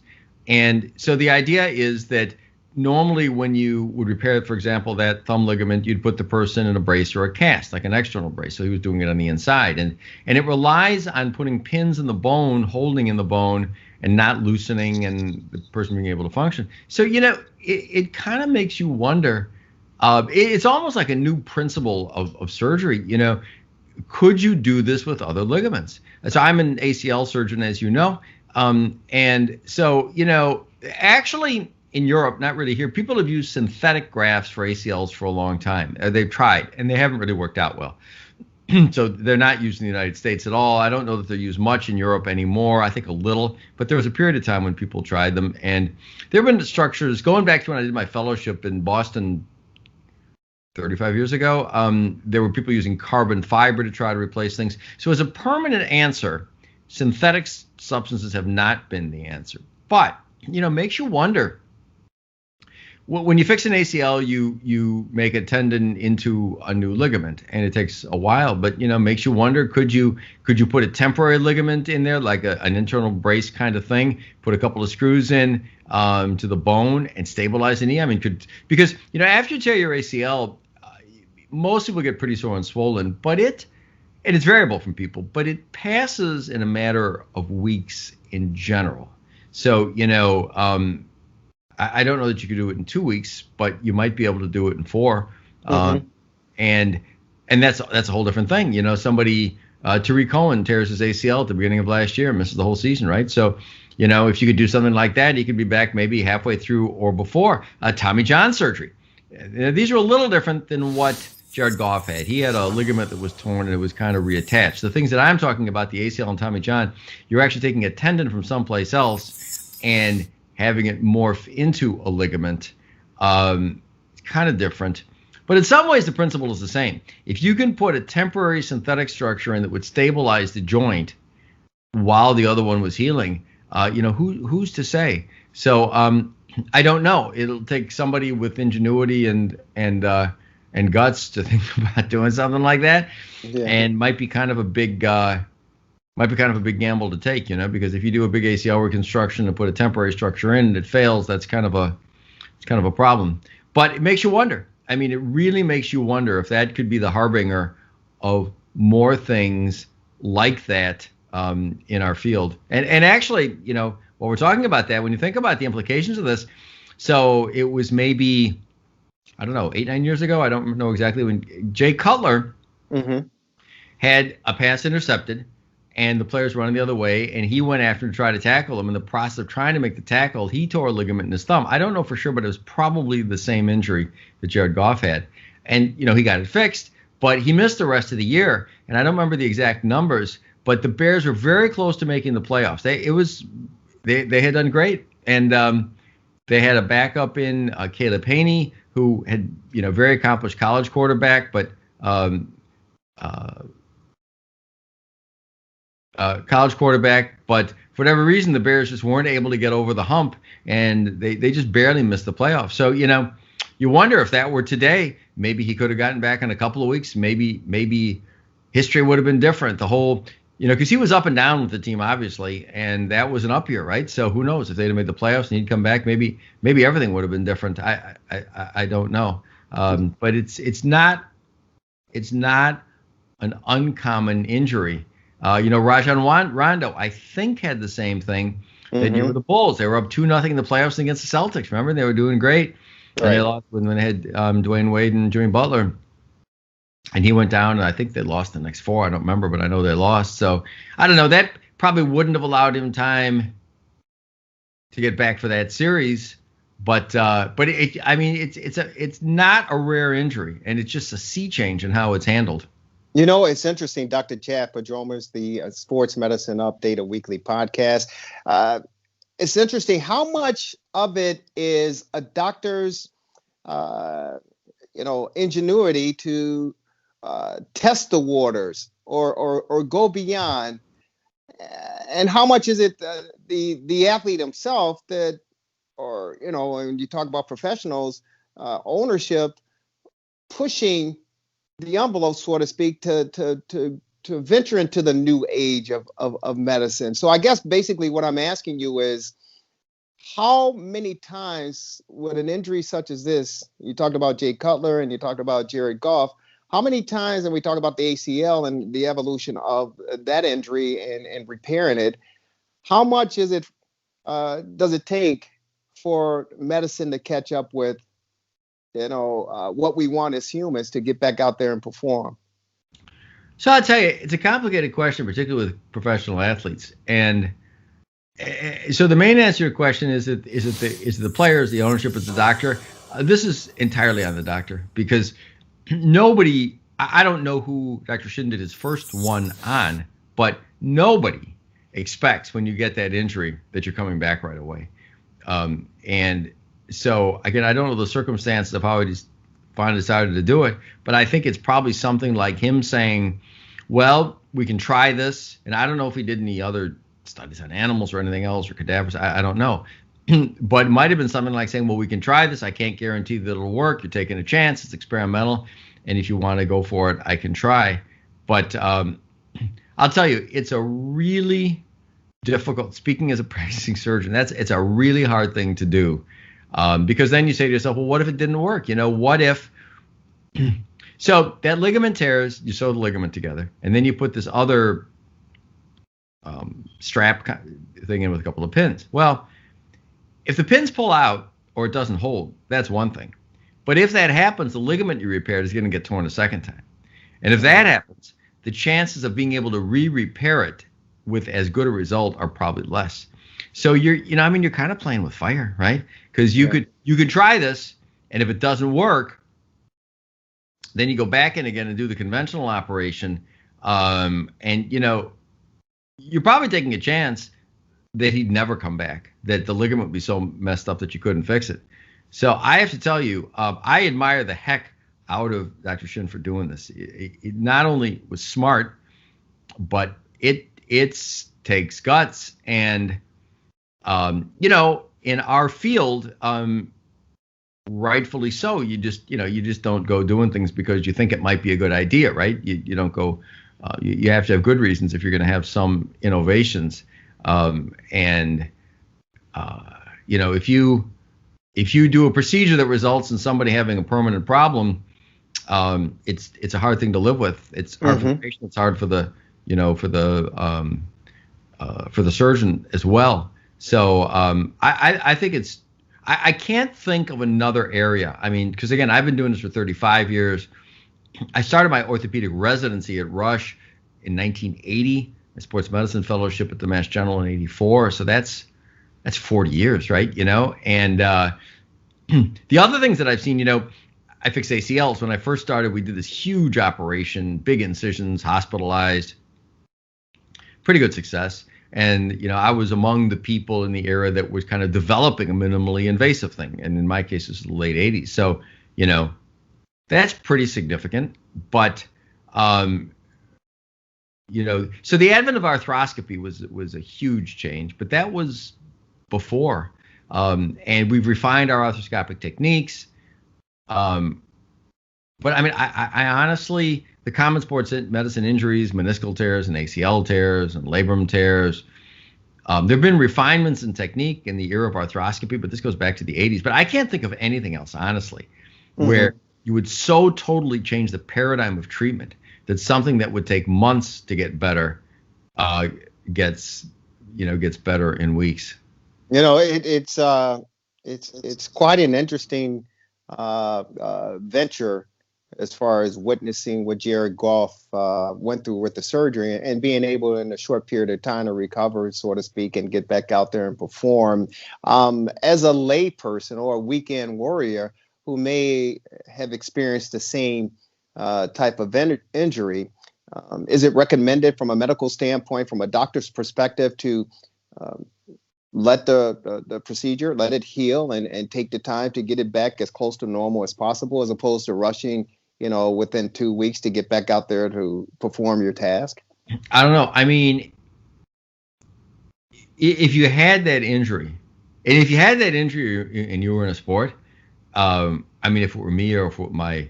And so the idea is that normally when you would repair, for example, that thumb ligament, you'd put the person in a brace or a cast, like an external brace. So he was doing it on the inside. And it relies on putting pins in the bone, holding in the bone, and not loosening, and the person being able to function. So, it kind of makes you wonder. It's almost like a new principle of surgery. Could you do this with other ligaments? So I'm an ACL surgeon, as you know. And so, actually, in Europe, not really here, people have used synthetic grafts for ACLs for a long time. They've tried, and they haven't really worked out well. So they're not used in the United States at all. I don't know that they're used much in Europe anymore. I think a little, but there was a period of time when people tried them. And there have been structures, going back to when I did my fellowship in Boston 35 years ago, there were people using carbon fiber to try to replace things. So as a permanent answer, synthetic substances have not been the answer. But, makes you wonder, when you fix an ACL, you make a tendon into a new ligament, and it takes a while. But makes you wonder: could you put a temporary ligament in there, like an internal brace kind of thing? Put a couple of screws in to the bone and stabilize the knee. I mean, because after you tear your ACL, most people get pretty sore and swollen, but it's variable from people, but it passes in a matter of weeks in general. So, I don't know that you could do it in 2 weeks, but you might be able to do it in 4. And that's a whole different thing. Somebody, Tariq Cohen tears his ACL at the beginning of last year and misses the whole season, right? So, if you could do something like that, you could be back maybe halfway through or before. Tommy John surgery. These are a little different than what Jared Goff had. He had a ligament that was torn and it was kind of reattached. The things that I'm talking about, the ACL and Tommy John, you're actually taking a tendon from someplace else and having it morph into a ligament. It's kind of different. But in some ways, the principle is the same. If you can put a temporary synthetic structure in that would stabilize the joint while the other one was healing, who's to say? So I don't know. It'll take somebody with ingenuity and guts to think about doing something like that, and might be kind of a big gamble to take, because if you do a big ACL reconstruction and put a temporary structure in and it fails, that's kind of a problem. But it makes you wonder. I mean, it really makes you wonder if that could be the harbinger of more things like that in our field. And actually, while we're talking about that, when you think about the implications of this, so it was maybe, I don't know, 8-9 years ago, I don't know exactly, when Jay Cutler had a pass intercepted and the players running the other way, and he went after to try to tackle him. In the process of trying to make the tackle, he tore a ligament in his thumb. I don't know for sure, but it was probably the same injury that Jared Goff had. And, he got it fixed, but he missed the rest of the year. And I don't remember the exact numbers, but the Bears were very close to making the playoffs. They had done great. And they had a backup in Caleb Haney, who had, very accomplished college quarterback, but for whatever reason, the Bears just weren't able to get over the hump, and they just barely missed the playoffs. So, you wonder if that were today, maybe he could have gotten back in a couple of weeks. Maybe history would have been different. The whole, because he was up and down with the team, obviously, and that was an up year, right? So who knows if they'd have made the playoffs and he'd come back, maybe everything would have been different. I don't know. But it's not an uncommon injury. Rajon Rondo, I think, had the same thing that year with the Bulls. They were up 2-0 in the playoffs against the Celtics. Remember, they were doing great. And they lost when they had Dwayne Wade and Jimmy Butler. And he went down, and I think they lost the next 4. I don't remember, but I know they lost. So I don't know. That probably wouldn't have allowed him time to get back for that series. But it's not a rare injury, and it's just a sea change in how it's handled. It's interesting. Dr. Chad Padromas, the Sports Medicine Update, a weekly podcast. It's interesting how much of it is a doctor's, ingenuity to test the waters or go beyond, and how much is it the athlete himself that, or when you talk about professionals, ownership pushing the envelope, so to speak, to venture into the new age of medicine. So I guess basically what I'm asking you is, how many times would an injury such as this, you talked about Jay Cutler and you talked about Jared Goff, how many times, and we talked about the ACL and the evolution of that injury and repairing it, how much is it does it take for medicine to catch up with what we want as humans to get back out there and perform? So I'll tell you, it's a complicated question, particularly with professional athletes. And so the main answer to your question is it the players, the ownership, is the doctor? This is entirely on the doctor, because nobody, I don't know who Dr. Shin did his first one on, but nobody expects when you get that injury that you're coming back right away. And so, again, I don't know the circumstances of how he finally decided to do it, but I think it's probably something like him saying, well, we can try this. And I don't know if he did any other studies on animals or anything else or cadavers. I don't know. but it might have been something like saying, well, we can try this. I can't guarantee that it'll work. You're taking a chance. It's experimental. And if you want to go for it, I can try. But I'll tell you, it's a really difficult, speaking as a practicing surgeon, it's a really hard thing to do. Because then you say to yourself, well, what if it didn't work? What if, so that ligament tears, you sew the ligament together, and then you put this other strap thing in with a couple of pins. Well, if the pins pull out or it doesn't hold, that's one thing. But if that happens, the ligament you repaired is going to get torn a second time. And if that happens, the chances of being able to repair it with as good a result are probably less. So you're kind of playing with fire, right? Because you could try this, and if it doesn't work, then you go back in again and do the conventional operation. And you're probably taking a chance that he'd never come back, that the ligament would be so messed up that you couldn't fix it. So I have to tell you, I admire the heck out of Dr. Shin for doing this. It not only was smart, but it takes guts. And, in our field, rightfully so, you just don't go doing things because you think it might be a good idea, right? You don't go, you have to have good reasons if you're going to have some innovations. If you do a procedure that results in somebody having a permanent problem, it's a hard thing to live with. It's hard for the patient. It's hard for the surgeon as well. So I think I can't think of another area. I mean, because again, I've been doing this for 35 years. I started my orthopedic residency at Rush in 1980, a sports medicine fellowship at the Mass General in 84. So that's 40 years, right? And the other things that I've seen, I fix ACLs. When I first started, we did this huge operation, big incisions, hospitalized, pretty good success. And, I was among the people in the era that was kind of developing a minimally invasive thing. And in my case, this is the late 80s. So, that's pretty significant. But, so the advent of arthroscopy was a huge change, but that was before. And we've refined our arthroscopic techniques. But I mean, I honestly, the common sports medicine injuries, meniscal tears and ACL tears and labrum tears, there have been refinements in technique in the era of arthroscopy, but this goes back to the 80s. But I can't think of anything else, honestly, where you would so totally change the paradigm of treatment that something that would take months to get better gets better in weeks. It's quite an interesting venture as far as witnessing what Jared Goff went through with the surgery and being able in a short period of time to recover, so to speak, and get back out there and perform. As a lay person or a weekend warrior who may have experienced the same type of injury, is it recommended from a medical standpoint, from a doctor's perspective, to let the procedure, let it heal and take the time to get it back as close to normal as possible, as opposed to rushing, within 2 weeks to get back out there to perform your task? I don't know. I mean, if you had that injury, and you were in a sport, I mean, if it were me or if it were my,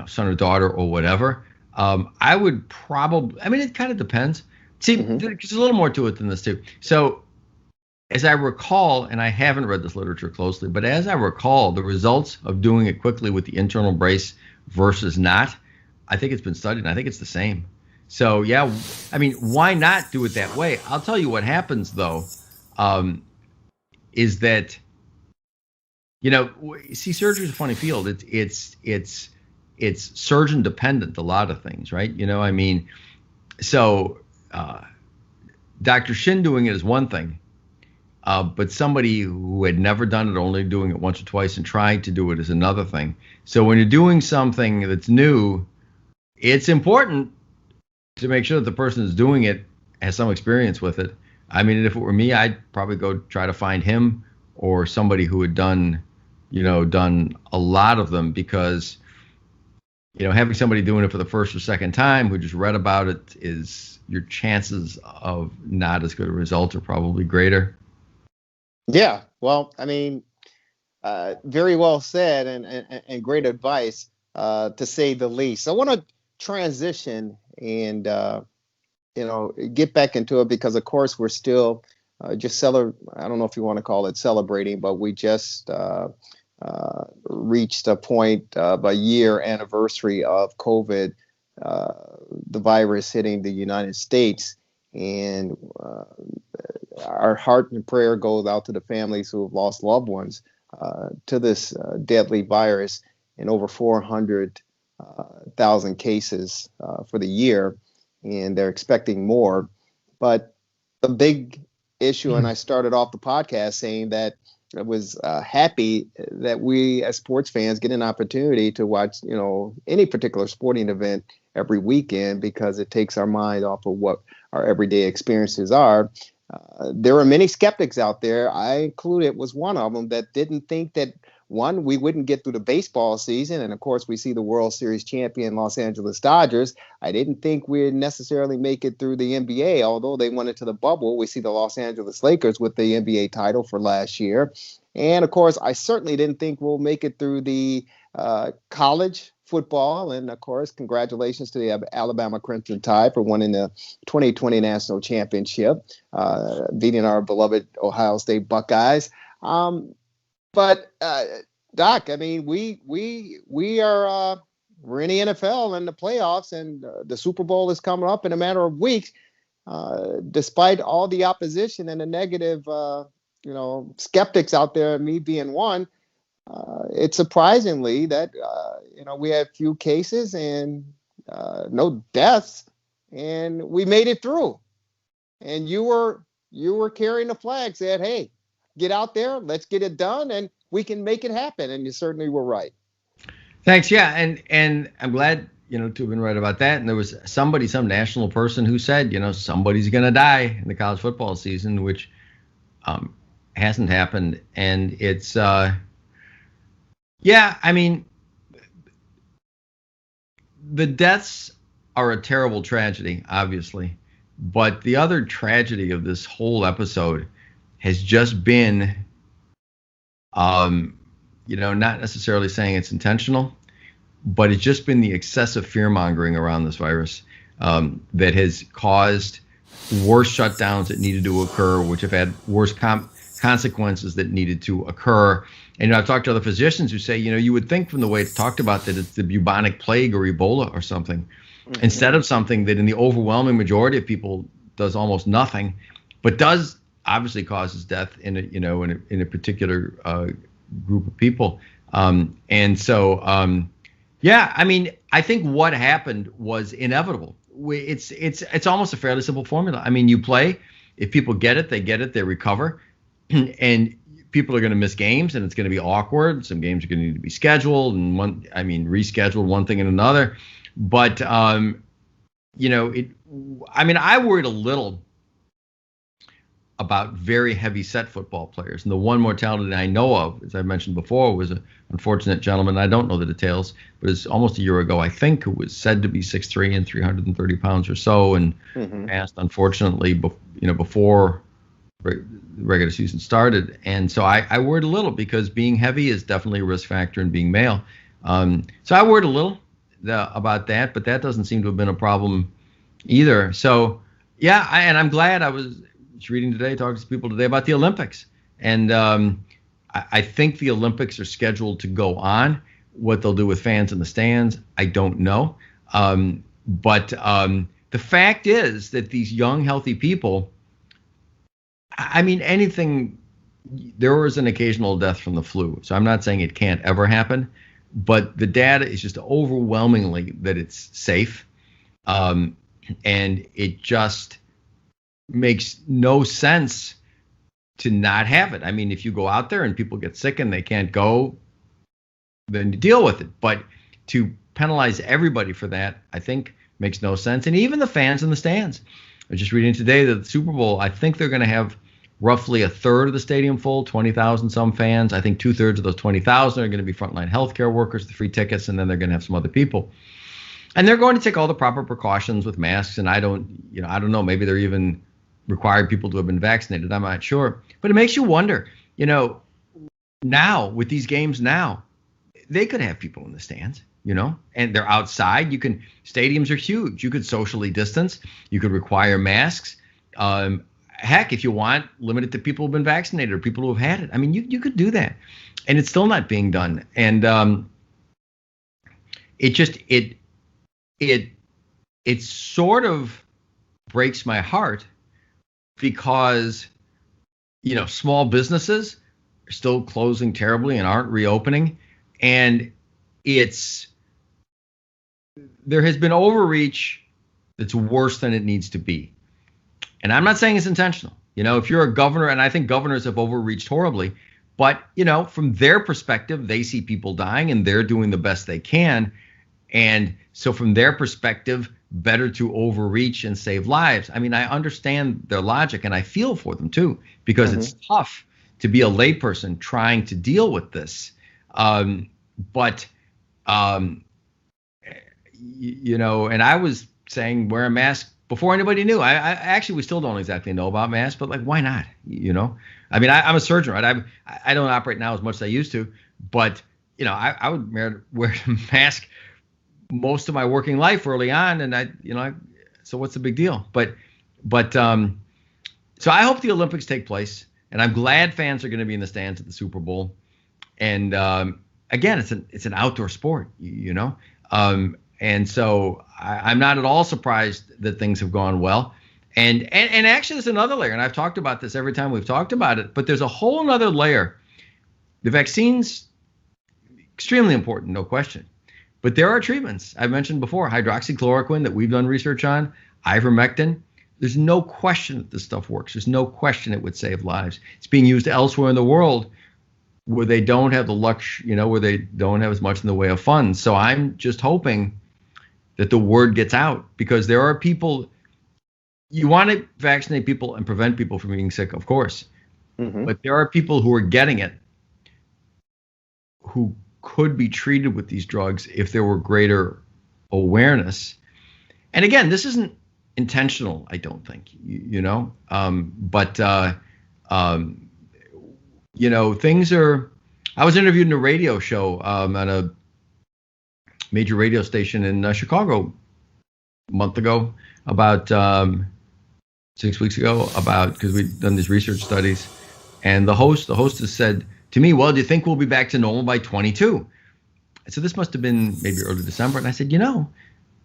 son or daughter or whatever, I would probably, I mean, it kind of depends. See, there's a little more to it than this too. So, as I recall, and I haven't read this literature closely, but as I recall, the results of doing it quickly with the internal brace versus not, I think it's been studied, and I think it's the same. So, yeah, I mean, why not do it that way? I'll tell you what happens, though, is that, see, surgery is a funny field. It's surgeon dependent, a lot of things, right? I mean, so Dr. Shin doing it is one thing. But somebody who had never done it, only doing it once or twice and trying to do it, is another thing. So when you're doing something that's new, it's important to make sure that the person who's doing it has some experience with it. I mean, if it were me, I'd probably go try to find him or somebody who had done a lot of them, because, having somebody doing it for the first or second time who just read about it, is your chances of not as good a result are probably greater. Yeah, Well, I mean, very well said and great advice, to say the least. I want to transition and get back into it because, of course, we're still just I don't know if you want to call it celebrating, but we just reached a point of a year anniversary of COVID, the virus hitting the United States. And our heart and prayer goes out to the families who have lost loved ones to this deadly virus, and over 400,000 cases for the year, and they're expecting more. But the big issue, and I started off the podcast saying that I was happy that we as sports fans get an opportunity to watch, any particular sporting event every weekend, because it takes our mind off of what our everyday experiences are. There are many skeptics out there, I included was one of them, that didn't think that, one, we wouldn't get through the baseball season. And of course, we see the World Series champion Los Angeles Dodgers. I didn't think we'd necessarily make it through the NBA, although they went into the bubble. We see the Los Angeles Lakers with the NBA title for last year. And of course, I certainly didn't think we'll make it through the college football. And of course, congratulations to the Alabama Crimson Tide for winning the 2020 national championship, beating our beloved Ohio State Buckeyes. But Doc, I mean, we are we're in the NFL and the playoffs, and the Super Bowl is coming up in a matter of weeks. Despite all the opposition and the negative, skeptics out there, me being one, it's surprisingly that we had few cases and no deaths, and we made it through. And you were carrying the flag, said, "Hey, get out there, let's get it done, and we can make it happen." And you certainly were right. Thanks. Yeah, and I'm glad to have been right about that. And there was some national person who said, somebody's going to die in the college football season, which hasn't happened. And it's I mean, the deaths are a terrible tragedy, obviously, but the other tragedy of this whole episode has just been, not necessarily saying it's intentional, but it's just been the excessive fear-mongering around this virus that has caused worse shutdowns that needed to occur, which have had worse consequences that needed to occur. And I've talked to other physicians who say, you would think from the way it's talked about that it's the bubonic plague or Ebola or something, instead of something that in the overwhelming majority of people does almost nothing, but does obviously causes death in a particular group of people. I mean, I think what happened was inevitable. It's almost a fairly simple formula. I mean, you play, if people get it, they recover, and people are going to miss games, and it's going to be awkward. Some games are going to need to be scheduled and rescheduled, one thing and another. But I worried a little about very heavy set football players. And the one mortality I know of, as I mentioned before, was an unfortunate gentleman. I don't know the details, but it's almost a year ago, I think, who was said to be 6'3" and 330 pounds or so, and passed, unfortunately, before the regular season started. And so I worried a little, because being heavy is definitely a risk factor in being male. So I worried a little about that, but that doesn't seem to have been a problem either. So, yeah, and I'm glad. I was reading today, talking to people today about the Olympics. And I think the Olympics are scheduled to go on. What they'll do with fans in the stands, I don't know. But the fact is that these young, healthy people, I mean, there was an occasional death from the flu. So I'm not saying it can't ever happen, but the data is just overwhelmingly that it's safe. And it just makes no sense to not have it. I mean, if you go out there and people get sick and they can't go, then you deal with it. But to penalize everybody for that, I think makes no sense. And even the fans in the stands. I was just reading today that the Super Bowl, I think they're going to have roughly a third of the stadium full, 20,000 some fans. I think 2/3 of those 20,000 are going to be frontline healthcare workers, the free tickets, and then they're going to have some other people. And they're going to take all the proper precautions with masks. And I don't know, maybe they're even required people to have been vaccinated. I'm not sure. But it makes you wonder, now with these games now, they could have people in the stands, and they're outside. Stadiums are huge. You could socially distance. You could require masks. Heck, if you want, limit it to people who've been vaccinated or people who have had it. I mean, you could do that, and it's still not being done. And it sort of breaks my heart because small businesses are still closing terribly and aren't reopening, and there has been overreach that's worse than it needs to be. And I'm not saying it's intentional. If you're a governor, and I think governors have overreached horribly, but from their perspective, they see people dying and they're doing the best they can. And so from their perspective, better to overreach and save lives. I mean, I understand their logic and I feel for them too, because it's tough to be a layperson trying to deal with this. And I was saying wear a mask before anybody knew. I actually, we still don't exactly know about masks, but why not? I mean, I'm a surgeon, right? I don't operate now as much as I used to, but I would wear a mask most of my working life early on, and so what's the big deal? But so I hope the Olympics take place, and I'm glad fans are going to be in the stands at the Super Bowl. And again, it's an outdoor sport, and so I'm not at all surprised that things have gone well. And actually, there's another layer, and I've talked about this every time we've talked about it, but there's a whole other layer. The vaccine's extremely important, no question. But there are treatments. I've mentioned before, hydroxychloroquine that we've done research on, ivermectin. There's no question that this stuff works. There's no question it would save lives. It's being used elsewhere in the world where they don't have the luxury, where they don't have as much in the way of funds. So I'm just hoping that the word gets out, because there are people, you want to vaccinate people and prevent people from being sick, of course. But there are people who are getting it who could be treated with these drugs if there were greater awareness. And again, this isn't intentional, I don't think, things are, I was interviewed in a radio show on a major radio station in Chicago a month ago, about 6 weeks ago, because we'd done these research studies. And the hostess said to me, well, do you think we'll be back to normal by 22? So this must have been maybe early December. And I said,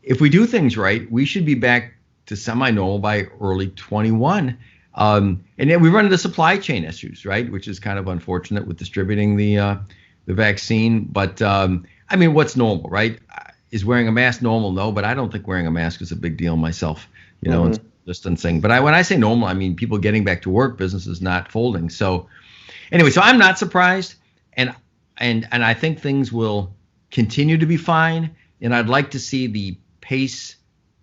if we do things right, we should be back to semi-normal by early 21. And then we run into supply chain issues, right, which is kind of unfortunate with distributing the vaccine. But I mean, what's normal, right? Is wearing a mask normal? No, but I don't think wearing a mask is a big deal myself, and distancing. But when I say normal, I mean people getting back to work, businesses not folding. So anyway, so I'm not surprised, and I think things will continue to be fine. And I'd like to see the pace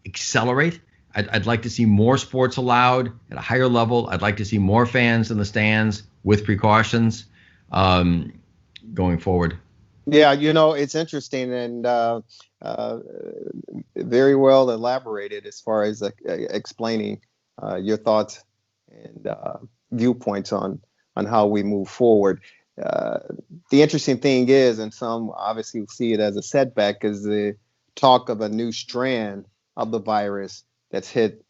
accelerate. I'd like to see more sports allowed at a higher level. I'd like to see more fans in the stands with precautions going forward. Yeah, it's interesting and very well elaborated as far as explaining your thoughts and viewpoints on how we move forward. The interesting thing is, and some obviously see it as a setback, is the talk of a new strand of the virus that's hit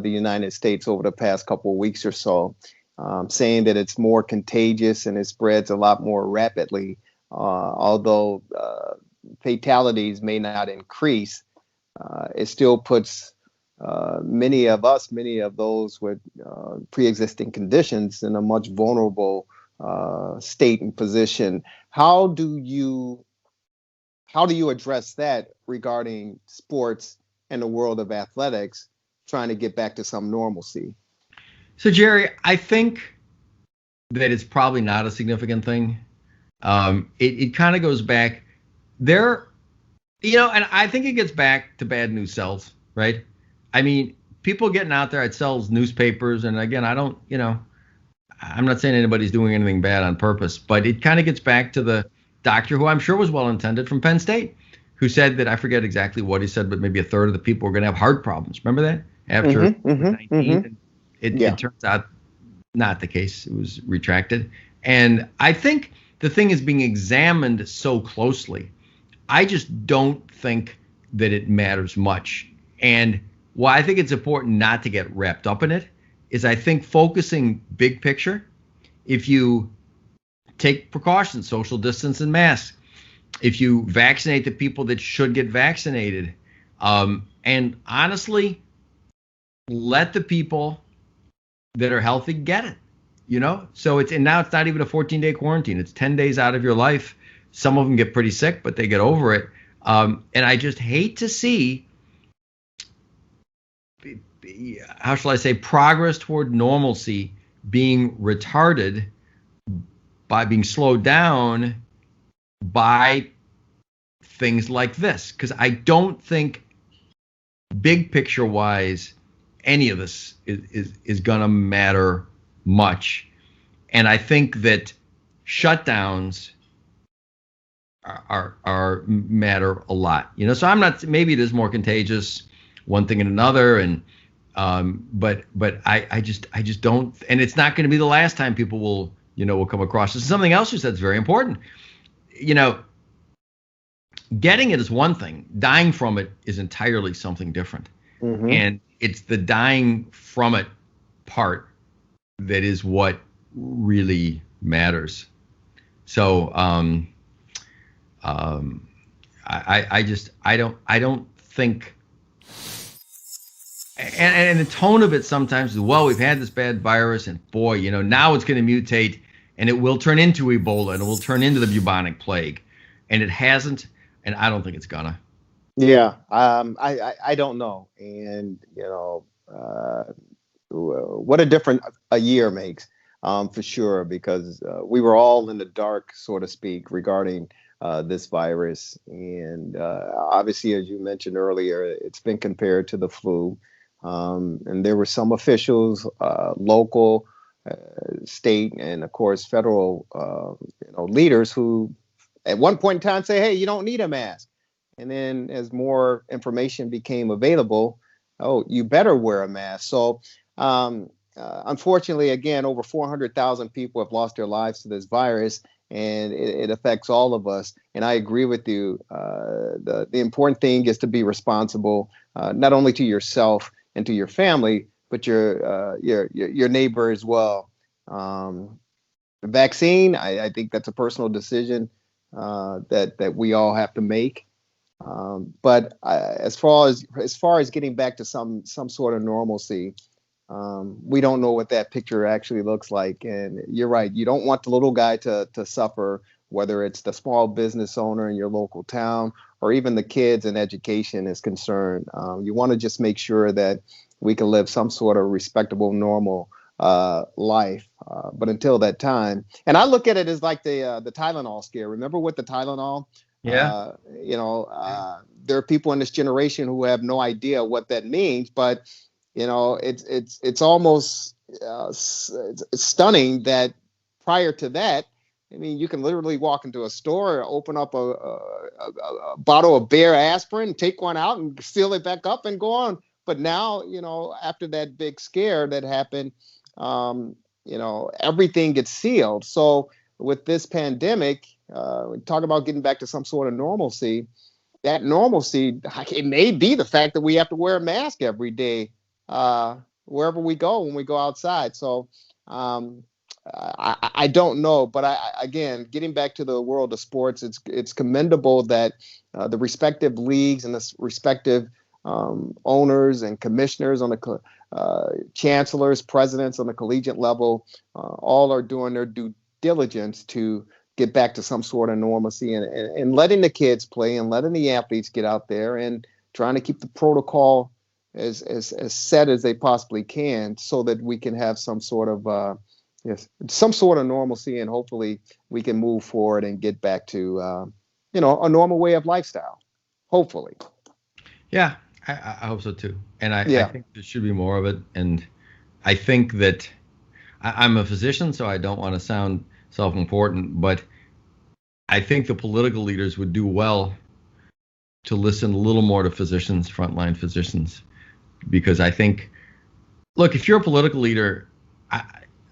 the United States over the past couple of weeks or so, saying that it's more contagious and it spreads a lot more rapidly. Although fatalities may not increase, it still puts many of those with pre-existing conditions in a much vulnerable state and position. How do you address that regarding sports and the world of athletics, trying to get back to some normalcy? So, Jerry, I think that it's probably not a significant thing. It kind of goes back there, and I think it gets back to bad news sells, right? I mean, people getting out there, it sells newspapers. And again, I'm not saying anybody's doing anything bad on purpose, but it kind of gets back to the doctor who I'm sure was well-intended from Penn State, who said that, I forget exactly what he said, but maybe a third of the people were going to have heart problems. Remember that? After 19, it turns out not the case. It was retracted. And I think the thing is being examined so closely. I just don't think that it matters much. And why I think it's important not to get wrapped up in it is I think focusing big picture, if you take precautions, social distance and masks, if you vaccinate the people that should get vaccinated, and honestly, let the people that are healthy get it, So now it's not even a 14-day quarantine. It's 10 days out of your life. Some of them get pretty sick, but they get over it. And I just hate to see, how shall I say, progress toward normalcy being retarded by being slowed down by things like this. Because I don't think, big picture wise, any of this is going to matter much. And I think that shutdowns are matter a lot. So I'm not, maybe it is more contagious, one thing and another, and but I just don't, and it's not going to be the last time people will come across this. Something else you said is very important. Getting it is one thing. Dying from it is entirely something different. Mm-hmm. And it's the dying from it part that is what really matters. So I don't think, and the tone of it sometimes is, well, we've had this bad virus and boy, now it's going to mutate and it will turn into Ebola and it will turn into the bubonic plague. And it hasn't, and I don't think it's gonna. Yeah, I don't know. And, what a difference a year makes, for sure, because we were all in the dark, so to speak, regarding this virus. And obviously, as you mentioned earlier, it's been compared to the flu. And there were some officials, local, state, and of course, federal, leaders who at one point in time say, hey, you don't need a mask. And then as more information became available, oh, you better wear a mask. So unfortunately, again, over 400,000 people have lost their lives to this virus, and it affects all of us. And I agree with you. The important thing is to be responsible, not only to yourself and to your family, but your neighbor as well. The vaccine, I think that's a personal decision that we all have to make. But as far as getting back to some sort of normalcy, we don't know what that picture actually looks like. And you're right. You don't want the little guy to suffer, whether it's the small business owner in your local town or even the kids in education is concerned. You want to just make sure that we can live some sort of respectable, normal life. But until that time, and I look at it as like the Tylenol scare. Remember with the Tylenol? Yeah. There are people in this generation who have no idea what that means, but it's almost it's stunning that prior to that, I mean, you can literally walk into a store, open up a bottle of Bayer aspirin, take one out and seal it back up and go on. But now, after that big scare that happened, everything gets sealed. So with this pandemic, we talk about getting back to some sort of normalcy. That normalcy, it may be the fact that we have to wear a mask every day, wherever we go when we go outside. So I don't know, but again, getting back to the world of sports, it's commendable that the respective leagues and the respective owners and commissioners on the chancellors, presidents on the collegiate level, all are doing their due diligence to get back to some sort of normalcy and letting the kids play and letting the athletes get out there and trying to keep the protocol as set as they possibly can so that we can have some sort of normalcy, and hopefully we can move forward and get back to a normal way of lifestyle. Hopefully. Yeah, I hope so too. And I think there should be more of it. And I think that I'm a physician, so I don't want to sound self-important, but I think the political leaders would do well to listen a little more to physicians, frontline physicians, because I think, look, if you're a political leader,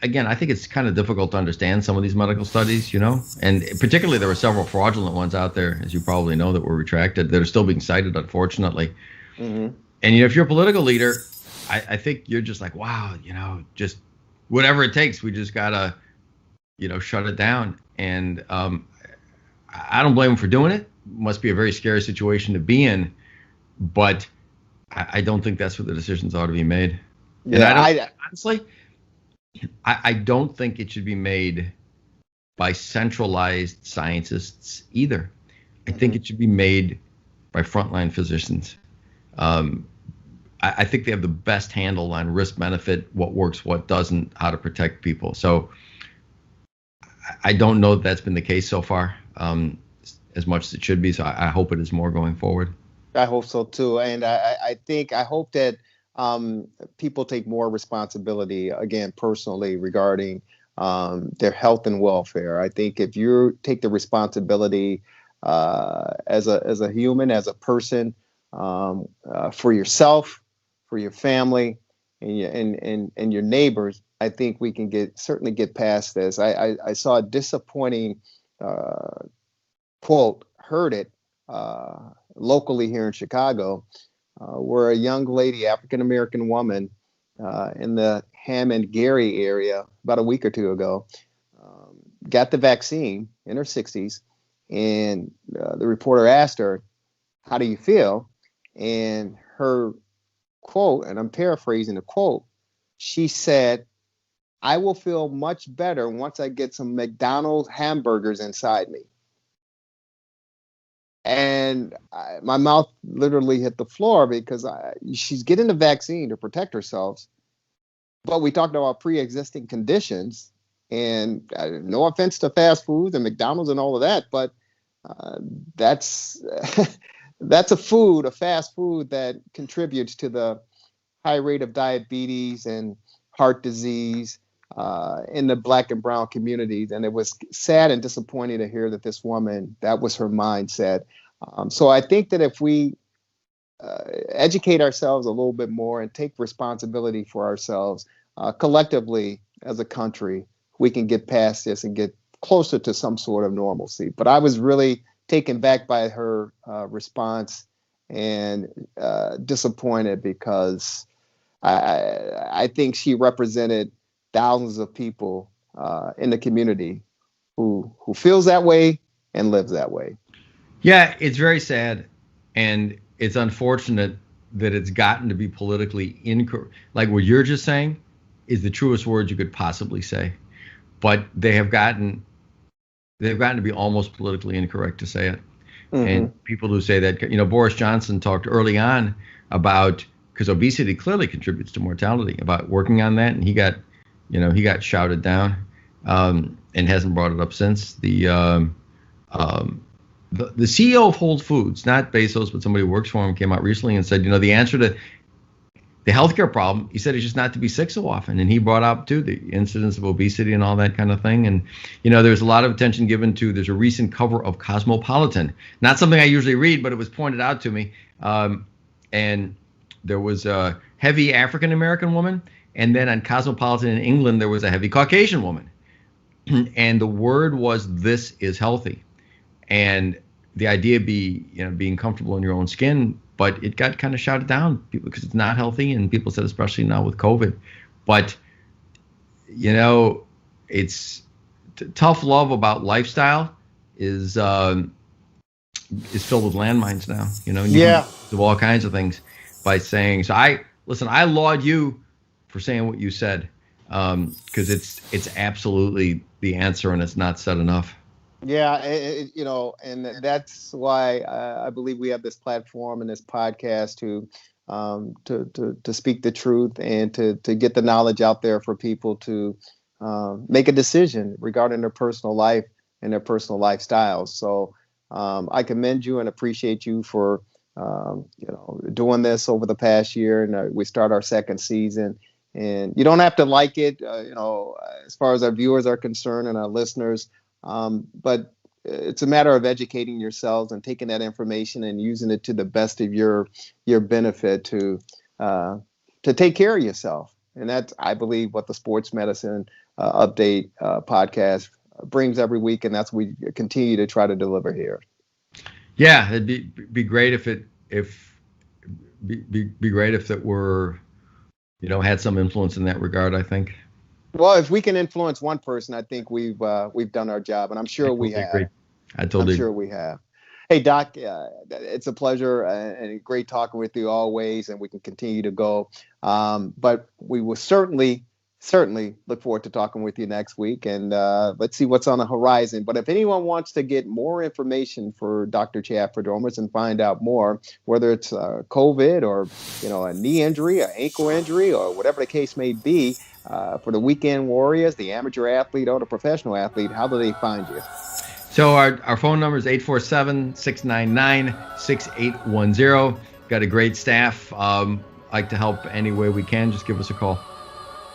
again, I think it's kind of difficult to understand some of these medical studies, and particularly there were several fraudulent ones out there, as you probably know, that were retracted that are still being cited, unfortunately. Mm-hmm. And if you're a political leader, I think you're just like, wow, just whatever it takes, we just gotta, shut it down. And I don't blame them for doing it. Must be a very scary situation to be in, but I don't think that's where the decisions ought to be made. Yeah, and honestly, I don't think it should be made by centralized scientists either. I think it should be made by frontline physicians. I think they have the best handle on risk benefit, what works, what doesn't, how to protect people. So I don't know that that's been the case so far, as much as it should be. So I hope it is more going forward. I hope so too. And I hope that people take more responsibility, again, personally, regarding their health and welfare. I think if you take the responsibility as a human, as a person, for yourself, for your family, and your neighbors, I think we can certainly get past this. I saw a disappointing quote, heard it locally here in Chicago, where a young lady, African American woman, in the Hammond Garry area about a week or two ago, got the vaccine in her 60s, and the reporter asked her, "How do you feel?" And her quote, and I'm paraphrasing the quote, she said, "I will feel much better once I get some McDonald's hamburgers inside me." And my mouth literally hit the floor, because she's getting the vaccine to protect herself. But we talked about pre-existing conditions, and no offense to fast foods and McDonald's and all of that, but that's that's a fast food that contributes to the high rate of diabetes and heart disease in the Black and brown communities. And it was sad and disappointing to hear that this woman, that was her mindset. So I think that if we educate ourselves a little bit more and take responsibility for ourselves collectively as a country, we can get past this and get closer to some sort of normalcy. But I was really taken back by her response, and disappointed, because I think she represented thousands of people in the community who feels that way and lives that way. Yeah, it's very sad, and it's unfortunate that it's gotten to be politically incorrect. Like what you're just saying is the truest words you could possibly say, but they've gotten to be almost politically incorrect to say it. Mm-hmm. And people who say that, Boris Johnson talked early on about, because obesity clearly contributes to mortality, about working on that, and he got shouted down, and hasn't brought it up since. The CEO of Whole Foods, not Bezos, but somebody who works for him, came out recently and said, the answer to the healthcare problem, he said, is just not to be sick so often. And he brought up too the incidence of obesity and all that kind of thing. And there's a lot of attention given to. There's a recent cover of Cosmopolitan, not something I usually read, but it was pointed out to me. And there was a heavy African American woman, and then on Cosmopolitan in England there was a heavy Caucasian woman, and the word was, "This is healthy," and the idea being comfortable in your own skin. But it got kind of shouted down because it's not healthy, and people said, especially now with COVID. But it's tough love about lifestyle is filled with landmines now. Of all kinds of things by saying. So I laud you for saying what you said, because it's absolutely the answer, and it's not said enough. Yeah, and that's why I believe we have this platform and this podcast to speak the truth and to get the knowledge out there for people to make a decision regarding their personal life and their personal lifestyles. So I commend you and appreciate you for doing this over the past year, and we start our second season. And you don't have to like it, as far as our viewers are concerned and our listeners. But it's a matter of educating yourselves and taking that information and using it to the best of your benefit to take care of yourself And that's, I believe, what the Sports Medicine Update podcast brings every week, and that's what we continue to try to deliver here. Yeah, it'd be great if that were, had some influence in that regard, I think. Well, if we can influence one person, I think we've done our job, and I'm sure we have. Agree. I totally I'm sure we have. Hey, Doc, it's a pleasure and great talking with you always, and we can continue to go. But we will certainly look forward to talking with you next week, and let's see what's on the horizon. But if anyone wants to get more information for Dr. Chad Prodromos and find out more, whether it's COVID or a knee injury, an ankle injury, or whatever the case may be, for the weekend warriors, the amateur athlete or the professional athlete, how do they find you? So our phone number is 847-699-6810. Got a great staff. Like to help any way we can. Just give us a call.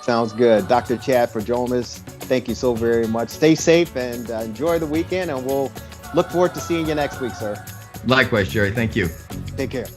Sounds good. Dr. Chad Prodromos, thank you so very much. Stay safe and enjoy the weekend, and we'll look forward to seeing you next week, sir. Likewise, Jerry. Thank you. Take care.